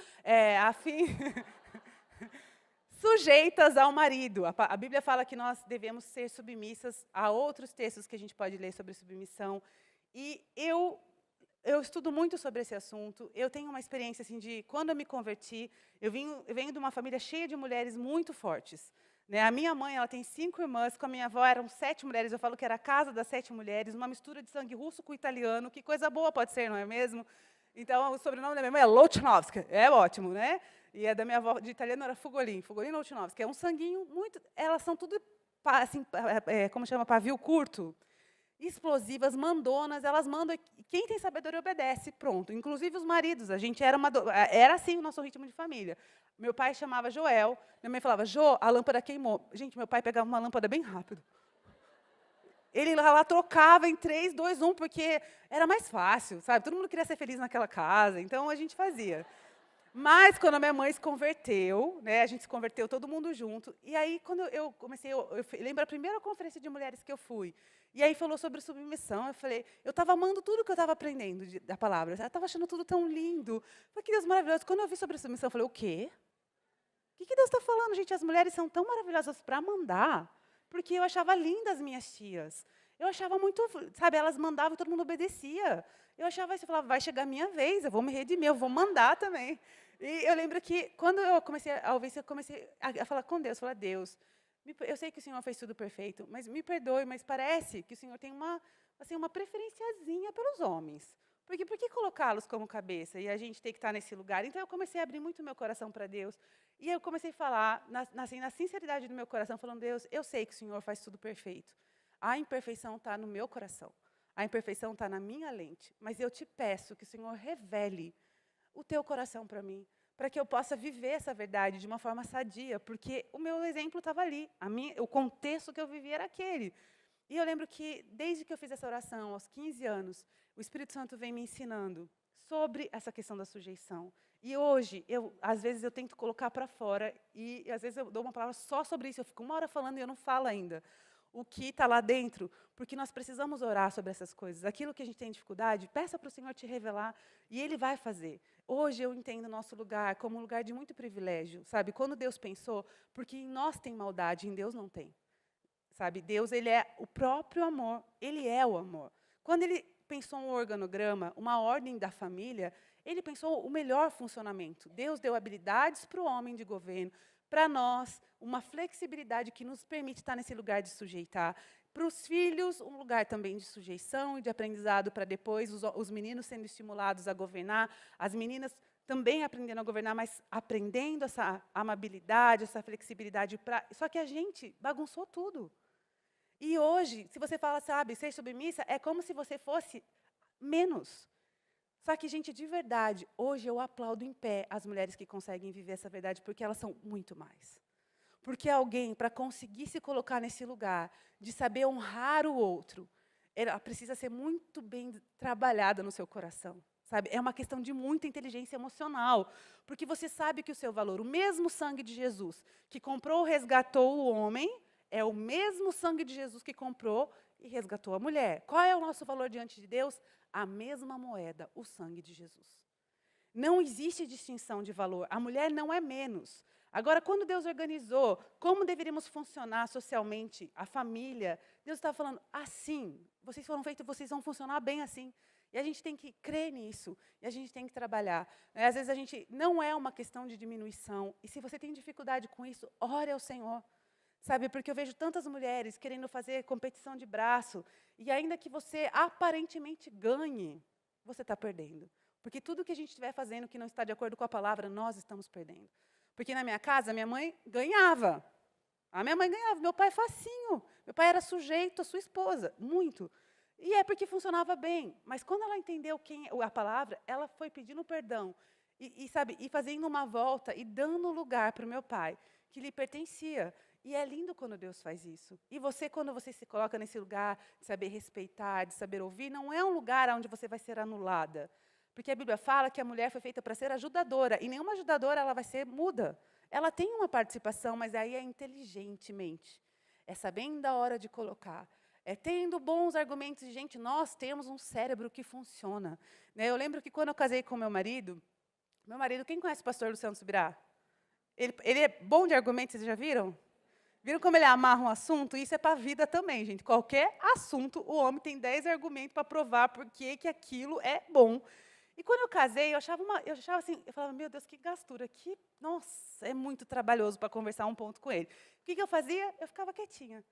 Speaker 1: sujeitas ao marido. A Bíblia fala que nós devemos ser submissas a outros textos que a gente pode ler sobre submissão. E eu estudo muito sobre esse assunto. Eu tenho uma experiência assim de quando eu me converti, eu venho de uma família cheia de mulheres muito fortes, né? A minha mãe, ela tem 5 irmãs, com a minha avó eram 7 mulheres. Eu falo que era a casa das 7 mulheres, uma mistura de sangue russo com italiano. Que coisa boa pode ser, não é mesmo? Então, o sobrenome da minha mãe é Lotchnowska. É ótimo, né? E a da minha avó de italiano era Fugolin Lotchnowska. É um sanguinho muito. Elas são tudo assim, como chama, pavio curto. Explosivas, mandonas, elas mandam, quem tem sabedoria obedece, pronto. Inclusive os maridos, a gente era assim o nosso ritmo de família. Meu pai chamava Joel, minha mãe falava, Jô, a lâmpada queimou. Gente, meu pai pegava uma lâmpada bem rápido. Ele lá trocava em 3, 2, 1, porque era mais fácil, sabe? Todo mundo queria ser feliz naquela casa, então a gente fazia. Mas, quando a minha mãe se converteu, né, a gente se converteu todo mundo junto, e aí, quando eu comecei, eu lembro a primeira conferência de mulheres que eu fui, e aí falou sobre submissão, eu falei, eu estava amando tudo que eu estava aprendendo da palavra, eu estava achando tudo tão lindo, falei, que Deus maravilhoso. Quando eu vi sobre submissão, eu falei, o quê? O que Deus está falando, gente? As mulheres são tão maravilhosas para mandar, porque eu achava lindas as minhas tias, eu achava muito, sabe, elas mandavam e todo mundo obedecia. Eu achava isso, eu falava, vai chegar a minha vez, eu vou me redimir, eu vou mandar também. E eu lembro que, quando eu comecei a ouvir isso, eu comecei a falar com Deus, falar, Deus, eu sei que o Senhor fez tudo perfeito, mas me perdoe, mas parece que o Senhor tem uma preferenciazinha pelos homens. Porque por que colocá-los como cabeça e a gente tem que estar nesse lugar? Então, eu comecei a abrir muito meu coração para Deus. E eu comecei a falar, na sinceridade do meu coração, falando, Deus, eu sei que o Senhor faz tudo perfeito. A imperfeição está no meu coração. A imperfeição está na minha lente. Mas eu te peço que o Senhor revele o teu coração para mim, para que eu possa viver essa verdade de uma forma sadia, porque o meu exemplo estava ali, o contexto que eu vivia era aquele. E eu lembro que, desde que eu fiz essa oração, aos 15 anos, o Espírito Santo vem me ensinando sobre essa questão da sujeição. E hoje, às vezes, eu tento colocar para fora, e às vezes eu dou uma palavra só sobre isso, eu fico uma hora falando e eu não falo ainda o que está lá dentro, porque nós precisamos orar sobre essas coisas. Aquilo que a gente tem dificuldade, peça para o Senhor te revelar, e Ele vai fazer. Hoje eu entendo o nosso lugar como um lugar de muito privilégio, sabe? Quando Deus pensou, porque em nós tem maldade, em Deus não tem. Sabe? Deus, Ele é o próprio amor, Ele é o amor. Quando Ele pensou um organograma, uma ordem da família, Ele pensou o melhor funcionamento. Deus deu habilidades para o homem de governo, para nós, uma flexibilidade que nos permite estar nesse lugar de sujeitar. Para os filhos, um lugar também de sujeição e de aprendizado para depois os meninos sendo estimulados a governar, as meninas também aprendendo a governar, mas aprendendo essa amabilidade, essa flexibilidade. Só que a gente bagunçou tudo. E hoje, se você fala, sabe, ser submissa, é como se você fosse menos. Só que, gente, de verdade, hoje eu aplaudo em pé as mulheres que conseguem viver essa verdade, porque elas são muito mais. Porque alguém, para conseguir se colocar nesse lugar, de saber honrar o outro, ela precisa ser muito bem trabalhada no seu coração. Sabe? É uma questão de muita inteligência emocional. Porque você sabe que o seu valor, o mesmo sangue de Jesus, que comprou, resgatou o homem, é o mesmo sangue de Jesus que comprou e resgatou a mulher. Qual é o nosso valor diante de Deus? A mesma moeda, o sangue de Jesus. Não existe distinção de valor. A mulher não é menos. Agora, quando Deus organizou como deveríamos funcionar socialmente, a família, Deus estava falando, assim, vocês foram feitos, vocês vão funcionar bem assim. E a gente tem que crer nisso, e a gente tem que trabalhar. Às vezes, não é uma questão de diminuição. E se você tem dificuldade com isso, ore ao Senhor. Sabe, porque eu vejo tantas mulheres querendo fazer competição de braço, e ainda que você aparentemente ganhe, você está perdendo. Porque tudo que a gente estiver fazendo que não está de acordo com a palavra, nós estamos perdendo. Porque na minha casa, minha mãe ganhava. A minha mãe ganhava, meu pai facinho. Meu pai era sujeito à sua esposa, muito. E é porque funcionava bem. Mas quando ela entendeu a palavra, ela foi pedindo perdão. E fazendo uma volta e dando lugar para o meu pai, que lhe pertencia. E é lindo quando Deus faz isso. E você, quando você se coloca nesse lugar de saber respeitar, de saber ouvir, não é um lugar onde você vai ser anulada. Porque a Bíblia fala que a mulher foi feita para ser ajudadora, e nenhuma ajudadora ela vai ser muda. Ela tem uma participação, mas aí é inteligentemente. É sabendo a hora de colocar. É tendo bons argumentos. Gente, nós temos um cérebro que funciona. Né? Eu lembro que quando eu casei com meu marido, quem conhece o pastor Luciano Subirá? Ele é bom de argumentos, vocês já viram? Viram como ele amarra um assunto? Isso é para a vida também, gente. Qualquer assunto, o homem tem 10 argumentos para provar por que aquilo é bom. E quando eu casei, eu achava assim, eu falava, meu Deus, que gastura, nossa, é muito trabalhoso para conversar um ponto com ele. O que eu fazia? Eu ficava quietinha.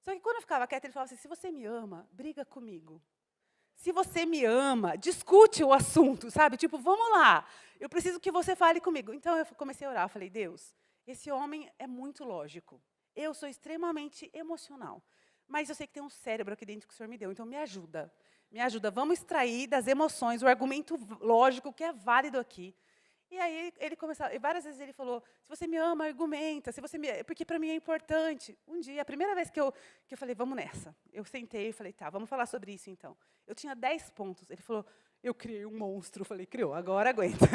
Speaker 1: Só que quando eu ficava quieta, ele falava assim, se você me ama, briga comigo. Se você me ama, discute o assunto, sabe? Tipo, vamos lá, eu preciso que você fale comigo. Então, eu comecei a orar, eu falei, Deus, esse homem é muito lógico. Eu sou extremamente emocional. Mas eu sei que tem um cérebro aqui dentro que o Senhor me deu, então me ajuda. Me ajuda, vamos extrair das emoções o argumento lógico que é válido aqui. E aí ele começou, e várias vezes ele falou, se você me ama, argumenta, porque para mim é importante. Um dia, a primeira vez que eu falei, vamos nessa. Eu sentei e falei, tá, vamos falar sobre isso então. Eu tinha 10 pontos. Ele falou, eu criei um monstro. Eu falei, criou, agora aguenta.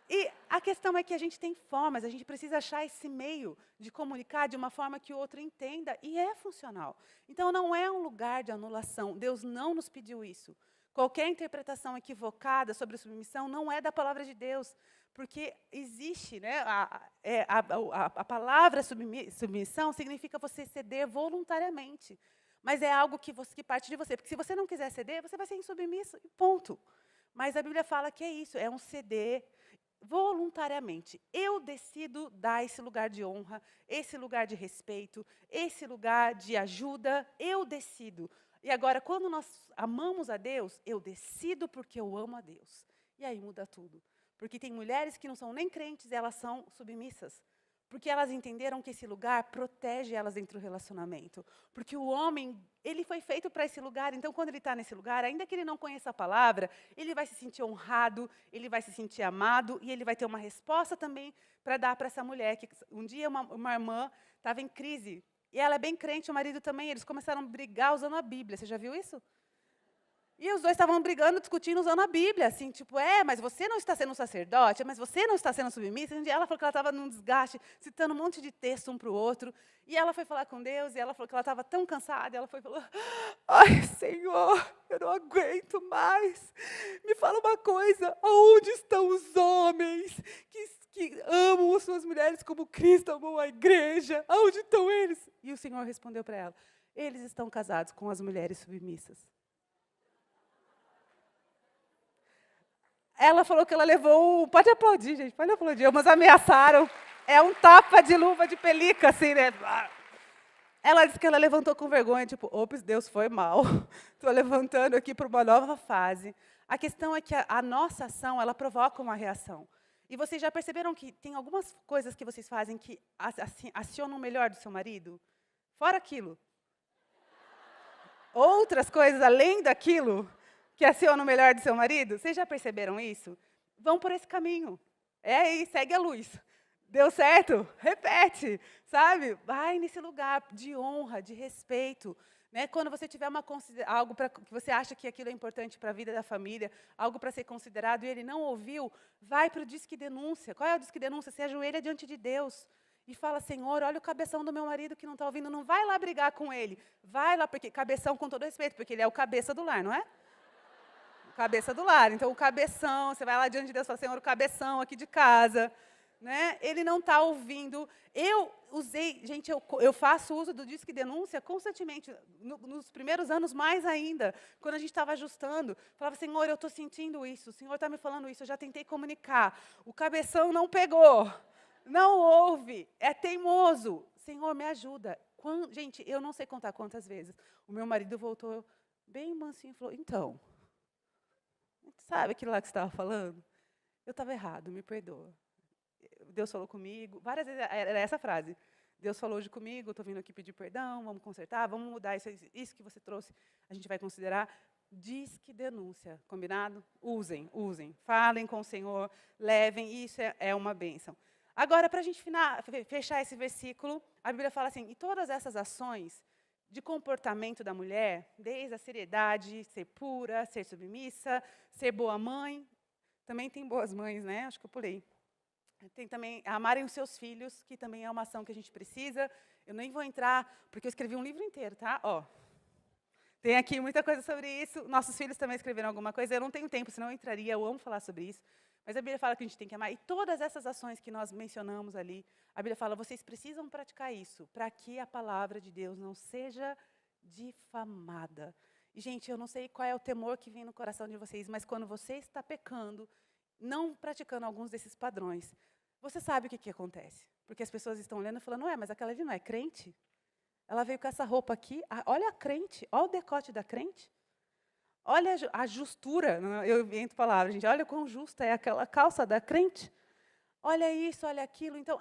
Speaker 1: E a questão é que a gente tem formas, a gente precisa achar esse meio de comunicar de uma forma que o outro entenda, e é funcional. Então, não é um lugar de anulação. Deus não nos pediu isso. Qualquer interpretação equivocada sobre submissão não é da palavra de Deus, porque existe, né, a palavra submissão significa você ceder voluntariamente, mas é algo que parte de você, porque se você não quiser ceder, você vai ser insubmisso, ponto. Mas a Bíblia fala que é isso, é um ceder voluntariamente. Eu decido dar esse lugar de honra, esse lugar de respeito, esse lugar de ajuda, eu decido. E agora, quando nós amamos a Deus, eu decido porque eu amo a Deus. E aí muda tudo. Porque tem mulheres que não são nem crentes, elas são submissas. Porque elas entenderam que esse lugar protege elas dentro do relacionamento. Porque o homem, ele foi feito para esse lugar, então quando ele está nesse lugar, ainda que ele não conheça a palavra, ele vai se sentir honrado, ele vai se sentir amado, e ele vai ter uma resposta também para dar para essa mulher. Que um dia uma irmã estava em crise, e ela é bem crente, o marido também, eles começaram a brigar usando a Bíblia. Você já viu isso? E os dois estavam brigando, discutindo, usando a Bíblia, assim, tipo, mas você não está sendo sacerdote, mas você não está sendo submissa. Um dia ela falou que ela estava num desgaste, citando um monte de texto um para o outro. E ela foi falar com Deus, e ela falou que ela estava tão cansada, e ela foi e falou, ai, Senhor, eu não aguento mais. Me fala uma coisa, aonde estão os homens que amam as suas mulheres como Cristo amou a igreja? Aonde estão eles? E o Senhor respondeu para ela, eles estão casados com as mulheres submissas. Ela falou que ela levou, pode aplaudir, gente, pode aplaudir, mas ameaçaram. É um tapa de luva de pelica, assim, né? Ela disse que ela levantou com vergonha, tipo, ops, Deus, foi mal. Estou levantando aqui para uma nova fase. A questão é que a nossa ação, ela provoca uma reação. E vocês já perceberam que tem algumas coisas que vocês fazem que acionam o melhor do seu marido? Fora aquilo. Outras coisas além daquilo que aciona o melhor do seu marido? Vocês já perceberam isso? Vão por esse caminho. É aí, segue a luz. Deu certo? Repete, sabe? Vai nesse lugar de honra, de respeito. Né? Quando você tiver algo que você acha que aquilo é importante para a vida da família, algo para ser considerado e ele não ouviu, vai para o Disque Denúncia. Qual é o Disque Denúncia? Você ajoelha diante de Deus e fala, Senhor, olha o cabeção do meu marido que não está ouvindo. Não vai lá brigar com ele. Vai lá, porque cabeção, com todo respeito, porque ele é o cabeça do lar, não é? Cabeça do lar. Então, o cabeção, você vai lá diante de Deus e fala, Senhor, o cabeção aqui de casa, né? Ele não está ouvindo. Eu usei, gente, eu faço uso do Disque Denúncia constantemente, nos primeiros anos mais ainda, quando a gente estava ajustando. Falava, Senhor, eu estou sentindo isso, o Senhor está me falando isso, eu já tentei comunicar. O cabeção não pegou, não ouve, é teimoso. Senhor, me ajuda. Gente, eu não sei contar quantas vezes. O meu marido voltou bem mansinho e falou, então... Sabe aquilo lá que você estava falando? Eu estava errado, me perdoa. Deus falou comigo, várias vezes era essa frase. Deus falou hoje comigo, estou vindo aqui pedir perdão, vamos consertar, vamos mudar isso que você trouxe, a gente vai considerar. Disque Denúncia, combinado? Usem, falem com o Senhor, levem, isso é uma bênção. Agora, para a gente fechar esse versículo, a Bíblia fala assim, e todas essas ações de comportamento da mulher, desde a seriedade, ser pura, ser submissa, ser boa mãe, também tem boas mães, né? Acho que eu pulei. Tem também amarem os seus filhos, que também é uma ação que a gente precisa. Eu nem vou entrar, porque eu escrevi um livro inteiro, tá? Ó, tem aqui muita coisa sobre isso. Nossos filhos também escreveram alguma coisa. Eu não tenho tempo, senão eu entraria. Eu amo falar sobre isso. Mas a Bíblia fala que a gente tem que amar. E todas essas ações que nós mencionamos ali, a Bíblia fala, vocês precisam praticar isso, para que a palavra de Deus não seja difamada. E, gente, eu não sei qual é o temor que vem no coração de vocês, mas quando você está pecando, não praticando alguns desses padrões, você sabe o que acontece. Porque as pessoas estão olhando e falando, ué, mas aquela ali não é crente? Ela veio com essa roupa aqui, olha a crente, olha o decote da crente. Olha a justura, eu invento palavras, gente, olha quão justa é aquela calça da crente. Olha isso, olha aquilo. Então,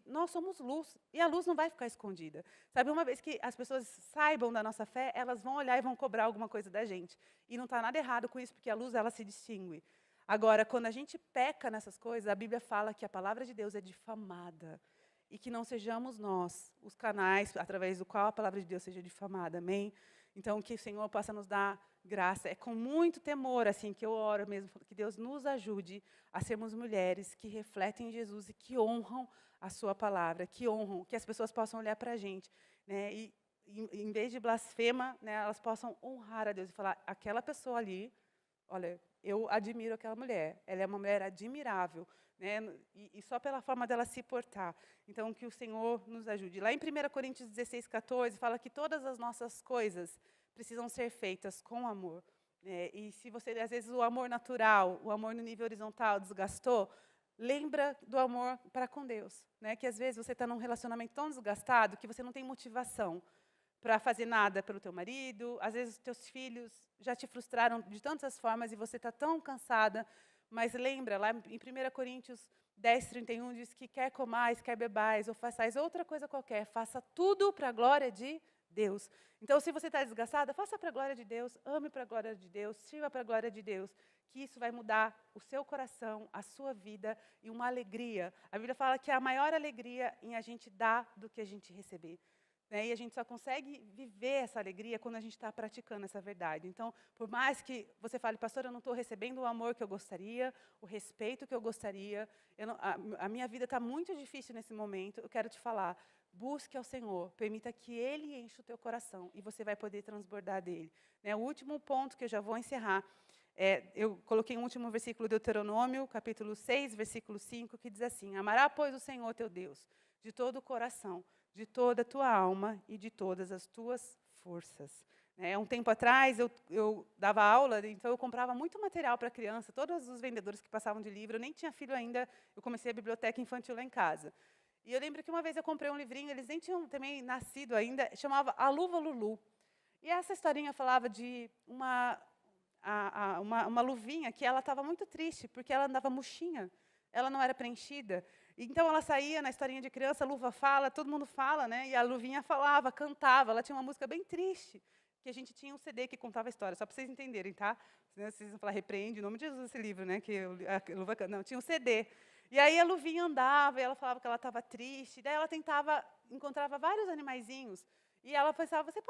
Speaker 1: nós somos luz, e a luz não vai ficar escondida. Sabe, uma vez que as pessoas saibam da nossa fé, elas vão olhar e vão cobrar alguma coisa da gente. E não está nada errado com isso, porque a luz, ela se distingue. Agora, quando a gente peca nessas coisas, a Bíblia fala que a palavra de Deus é difamada. E que não sejamos nós os canais através do qual a palavra de Deus seja difamada. Amém? Então, que o Senhor possa nos dar graça. É com muito temor assim que eu oro mesmo, que Deus nos ajude a sermos mulheres que refletem Jesus e que honram a sua palavra, que honram, que as pessoas possam olhar para a gente, né, e em vez de blasfema, né, elas possam honrar a Deus e falar, aquela pessoa ali, olha, eu admiro aquela mulher, ela é uma mulher admirável, né, e só pela forma dela se portar. Então, que o Senhor nos ajude. Lá em 1 Coríntios 16, 14, fala que todas as nossas coisas precisam ser feitas com amor. E se você, às vezes, o amor natural, o amor no nível horizontal desgastou, lembra do amor para com Deus. Né? Que, às vezes, você está num relacionamento tão desgastado que você não tem motivação para fazer nada pelo teu marido. Às vezes, os teus filhos já te frustraram de tantas formas e você está tão cansada. Mas lembra, lá em 1 Coríntios 10, 31, diz que quer comais, quer bebais, ou façais outra coisa qualquer, faça tudo para a glória de Deus. Então, se você está desgastada, faça para a glória de Deus, ame para a glória de Deus, sirva para a glória de Deus, que isso vai mudar o seu coração, a sua vida e uma alegria. A Bíblia fala que a maior alegria em a gente dar do que a gente receber. Né? E a gente só consegue viver essa alegria quando a gente está praticando essa verdade. Então, por mais que você fale, pastor, eu não estou recebendo o amor que eu gostaria, o respeito que eu gostaria, a minha vida está muito difícil nesse momento, eu quero te falar, busque ao Senhor, permita que Ele encha o teu coração e você vai poder transbordar dele. Né? O último ponto que eu já vou encerrar, eu coloquei um último versículo de Deuteronômio, capítulo 6, versículo 5, que diz assim, amará, pois, o Senhor teu Deus, de todo o coração, de toda a tua alma e de todas as tuas forças. Um tempo atrás, eu dava aula, então eu comprava muito material para criança, todos os vendedores que passavam de livro, eu nem tinha filho ainda, eu comecei a biblioteca infantil lá em casa. E eu lembro que uma vez eu comprei um livrinho, eles nem tinham também nascido ainda, chamava A Luva Lulu. E essa historinha falava de uma luvinha que ela estava muito triste, porque ela andava murchinha, ela não era preenchida. Então, ela saía na historinha de criança, a luva fala, todo mundo fala, né? E a luvinha falava, cantava, ela tinha uma música bem triste, que a gente tinha um CD que contava a história, só para vocês entenderem, tá? Senão vocês vão falar, repreende, em nome de Jesus, esse livro, né? Que a luva canta. Não, tinha um CD. E aí a luvinha andava, e ela falava que ela estava triste, daí ela encontrava vários animaizinhos, e ela pensava, você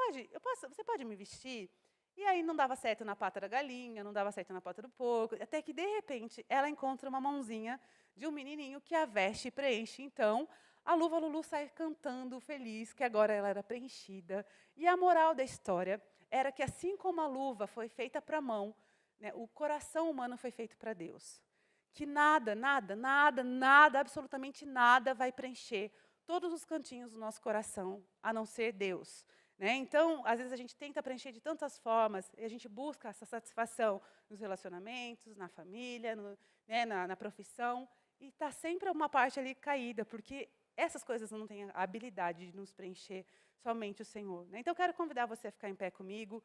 Speaker 1: pode me vestir? E aí não dava certo na pata da galinha, não dava certo na pata do porco, até que, de repente, ela encontra uma mãozinha de um menininho que a veste e preenche. Então, a Luva Lulu sai cantando, feliz, que agora ela era preenchida. E a moral da história era que, assim como a luva foi feita para a mão, né, o coração humano foi feito para Deus. Que nada, nada, nada, nada, absolutamente nada vai preencher todos os cantinhos do nosso coração, a não ser Deus. Né? Então, às vezes, a gente tenta preencher de tantas formas, e a gente busca essa satisfação nos relacionamentos, na família, né, na profissão, e está sempre uma parte ali caída, porque essas coisas não têm a habilidade de nos preencher, somente o Senhor. Né? Então, eu quero convidar você a ficar em pé comigo.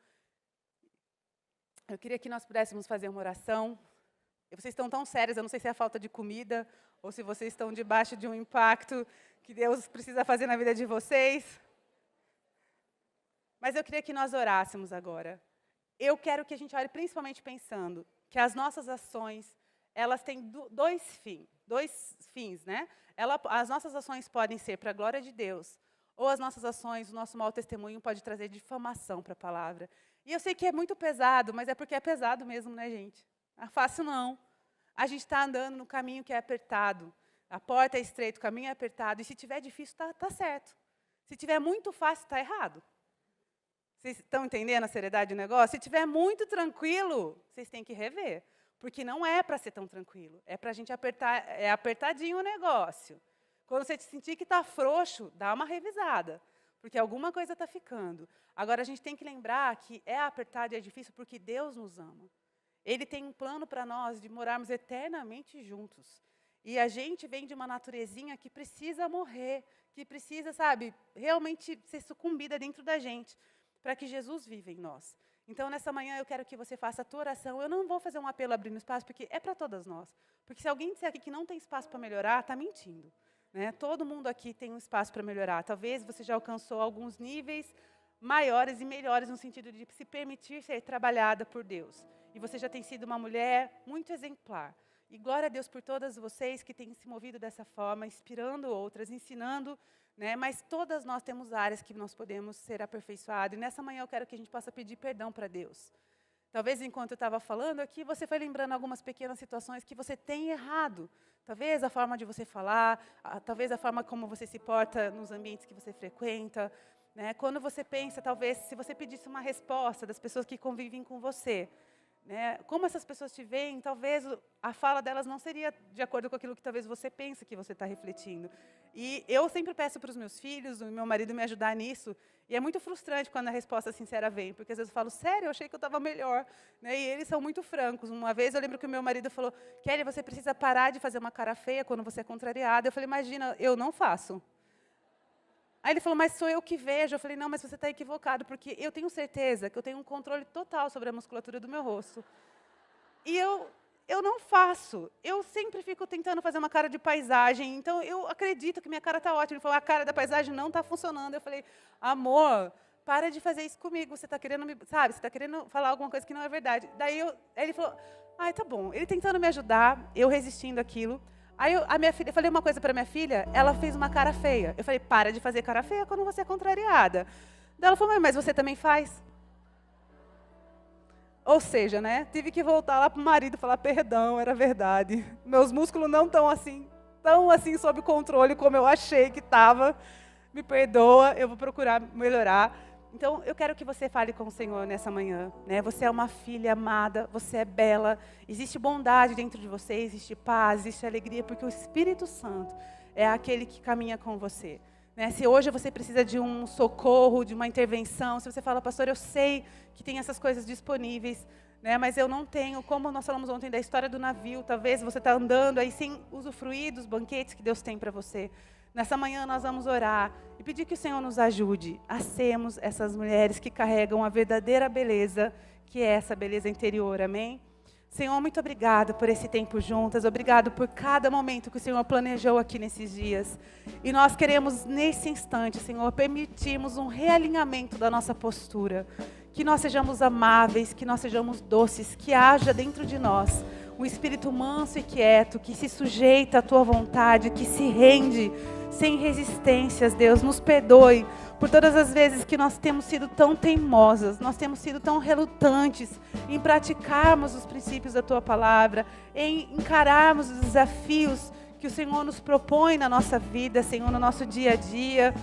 Speaker 1: Eu queria que nós pudéssemos fazer uma oração. Vocês estão tão sérios, eu não sei se é a falta de comida, ou se vocês estão debaixo de um impacto que Deus precisa fazer na vida de vocês. Mas eu queria que nós orássemos agora. Eu quero que a gente ore principalmente pensando que as nossas ações, elas têm dois fins. dois fins, né? As nossas ações podem ser para a glória de Deus, ou as nossas ações, o nosso mau testemunho pode trazer difamação para a palavra. E eu sei que é muito pesado, mas é porque é pesado mesmo, né, gente? Não é fácil, não. A gente está andando no caminho que é apertado. A porta é estreita, o caminho é apertado. E se tiver difícil, tá certo. Se tiver muito fácil, está errado. Vocês estão entendendo a seriedade do negócio? Se tiver muito tranquilo, vocês têm que rever. Porque não é para ser tão tranquilo. É para a gente apertar, é apertadinho o negócio. Quando você sentir que está frouxo, dá uma revisada. Porque alguma coisa está ficando. Agora, a gente tem que lembrar que é apertado e é difícil porque Deus nos ama. Ele tem um plano para nós de morarmos eternamente juntos. E a gente vem de uma naturezinha que precisa morrer, que precisa, sabe, realmente ser sucumbida dentro da gente, para que Jesus viva em nós. Então, nessa manhã, eu quero que você faça a tua oração. Eu não vou fazer um apelo abrindo espaço, porque é para todas nós. Porque se alguém disser aqui que não tem espaço para melhorar, está mentindo. Né? Todo mundo aqui tem um espaço para melhorar. Talvez você já alcançou alguns níveis maiores e melhores, no sentido de se permitir ser trabalhada por Deus. E você já tem sido uma mulher muito exemplar. E glória a Deus por todas vocês que têm se movido dessa forma, inspirando outras, ensinando, né? Mas todas nós temos áreas que nós podemos ser aperfeiçoados. E nessa manhã eu quero que a gente possa pedir perdão para Deus. Talvez enquanto eu estava falando aqui, você foi lembrando algumas pequenas situações que você tem errado. Talvez a forma de você falar, talvez a forma como você se porta nos ambientes que você frequenta. Né? Quando você pensa, talvez, se você pedisse uma resposta das pessoas que convivem com você, né? Como essas pessoas te veem, talvez a fala delas não seria de acordo com aquilo que talvez você pensa que você está refletindo. E eu sempre peço para os meus filhos, o meu marido me ajudar nisso, e é muito frustrante quando a resposta sincera vem, porque às vezes eu falo, sério, eu achei que eu estava melhor. Né? E eles são muito francos. Uma vez eu lembro que o meu marido falou, Kelly, você precisa parar de fazer uma cara feia quando você é contrariada. Eu falei, imagina, eu não faço. Aí ele falou, mas sou eu que vejo. Eu falei, não, mas você está equivocado, porque eu tenho certeza que eu tenho um controle total sobre a musculatura do meu rosto. E eu não faço. Eu sempre fico tentando fazer uma cara de paisagem. Então, eu acredito que minha cara está ótima. Ele falou, a cara da paisagem não está funcionando. Eu falei, amor, para de fazer isso comigo. Você está querendo, sabe, você está querendo falar alguma coisa que não é verdade. Daí ele falou, ai, tá bom. Ele tentando me ajudar, eu resistindo àquilo. Aí a minha filha, eu falei uma coisa para minha filha, ela fez uma cara feia. Eu falei, para de fazer cara feia quando você é contrariada. Daí ela falou, mas você também faz? Ou seja, né, tive que voltar lá para o marido e falar, perdão, era verdade. Meus músculos não estão assim sob controle como eu achei que estava. Me perdoa, eu vou procurar melhorar. Então, eu quero que você fale com o Senhor nessa manhã. Né? Você é uma filha amada, você é bela, existe bondade dentro de você, existe paz, existe alegria, porque o Espírito Santo é aquele que caminha com você. Né? Se hoje você precisa de um socorro, de uma intervenção, se você fala, pastor, eu sei que tem essas coisas disponíveis, né? Mas eu não tenho, como nós falamos ontem da história do navio, talvez você está andando aí sem usufruir dos banquetes que Deus tem para você. Nessa manhã nós vamos orar e pedir que o Senhor nos ajude a sermos essas mulheres que carregam a verdadeira beleza, que é essa beleza interior, amém? Senhor, muito obrigado por esse tempo juntas, obrigado por cada momento que o Senhor planejou aqui nesses dias. E nós queremos, nesse instante, Senhor, permitirmos um realinhamento da nossa postura, que nós sejamos amáveis, que nós sejamos doces, que haja dentro de nós um espírito manso e quieto, que se sujeita à Tua vontade, que se rende sem resistências, Deus. Nos perdoe por todas as vezes que nós temos sido tão teimosas, nós temos sido tão relutantes em praticarmos os princípios da Tua palavra, em encararmos os desafios que o Senhor nos propõe na nossa vida, Senhor, no nosso dia a dia.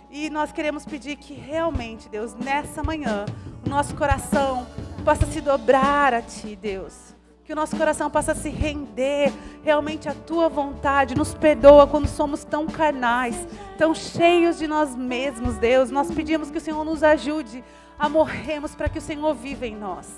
Speaker 1: E nós queremos pedir que realmente, Deus, nessa manhã, o nosso coração possa se dobrar a Ti, Deus. Que o nosso coração possa se render realmente à Tua vontade. Nos perdoa quando somos tão carnais, tão cheios de nós mesmos, Deus. Nós pedimos que o Senhor nos ajude a morrermos para que o Senhor viva em nós.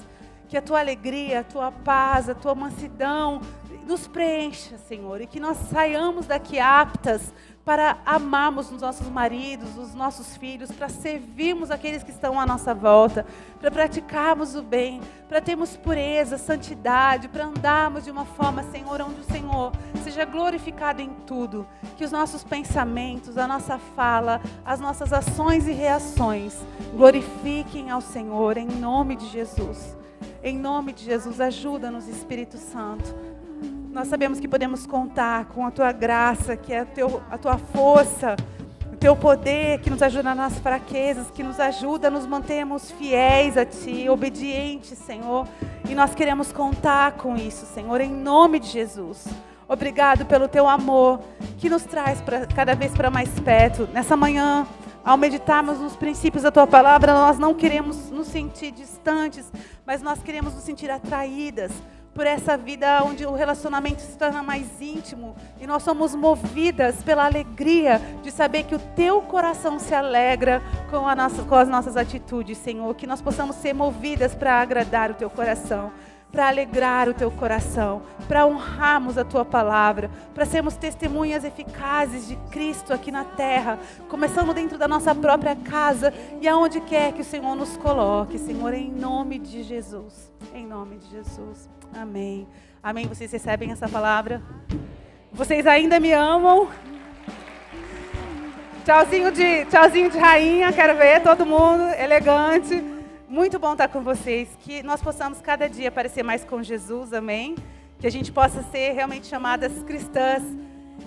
Speaker 1: Que a Tua alegria, a Tua paz, a Tua mansidão nos preencha, Senhor. E que nós saiamos daqui aptas para amarmos os nossos maridos, os nossos filhos, para servirmos aqueles que estão à nossa volta, para praticarmos o bem, para termos pureza, santidade, para andarmos de uma forma, Senhor, onde o Senhor seja glorificado em tudo. Que os nossos pensamentos, a nossa fala, as nossas ações e reações glorifiquem ao Senhor, em nome de Jesus. Em nome de Jesus, ajuda-nos, Espírito Santo. Nós sabemos que podemos contar com a Tua graça, que é a Tua força, o Teu poder que nos ajuda nas fraquezas, que nos ajuda a nos mantermos fiéis a Ti, obedientes, Senhor. E nós queremos contar com isso, Senhor, em nome de Jesus. Obrigado pelo Teu amor, que nos traz cada vez para mais perto. Nessa manhã, ao meditarmos nos princípios da Tua palavra, nós não queremos nos sentir distantes, mas nós queremos nos sentir atraídas por essa vida onde o relacionamento se torna mais íntimo e nós somos movidas pela alegria de saber que o Teu coração se alegra com as nossas atitudes, Senhor. Que nós possamos ser movidas para agradar o Teu coração, para alegrar o Teu coração, para honrarmos a Tua palavra, para sermos testemunhas eficazes de Cristo aqui na terra, começando dentro da nossa própria casa e aonde quer que o Senhor nos coloque, Senhor, em nome de Jesus. Em nome de Jesus. Amém. Amém. Vocês recebem essa palavra? Vocês ainda me amam? Tchauzinho de rainha, quero ver todo mundo, elegante. Muito bom estar com vocês, que nós possamos cada dia parecer mais com Jesus, amém? Que a gente possa ser realmente chamadas cristãs.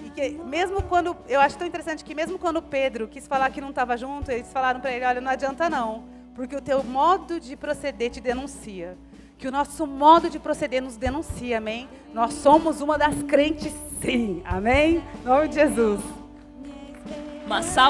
Speaker 1: E que mesmo quando, eu acho tão interessante que mesmo quando Pedro quis falar que não estava junto, eles falaram para ele, olha, não adianta não, porque o teu modo de proceder te denuncia. Que o nosso modo de proceder nos denuncia, amém? Nós somos uma das crentes, sim, amém? Em nome de Jesus.
Speaker 2: Uma salva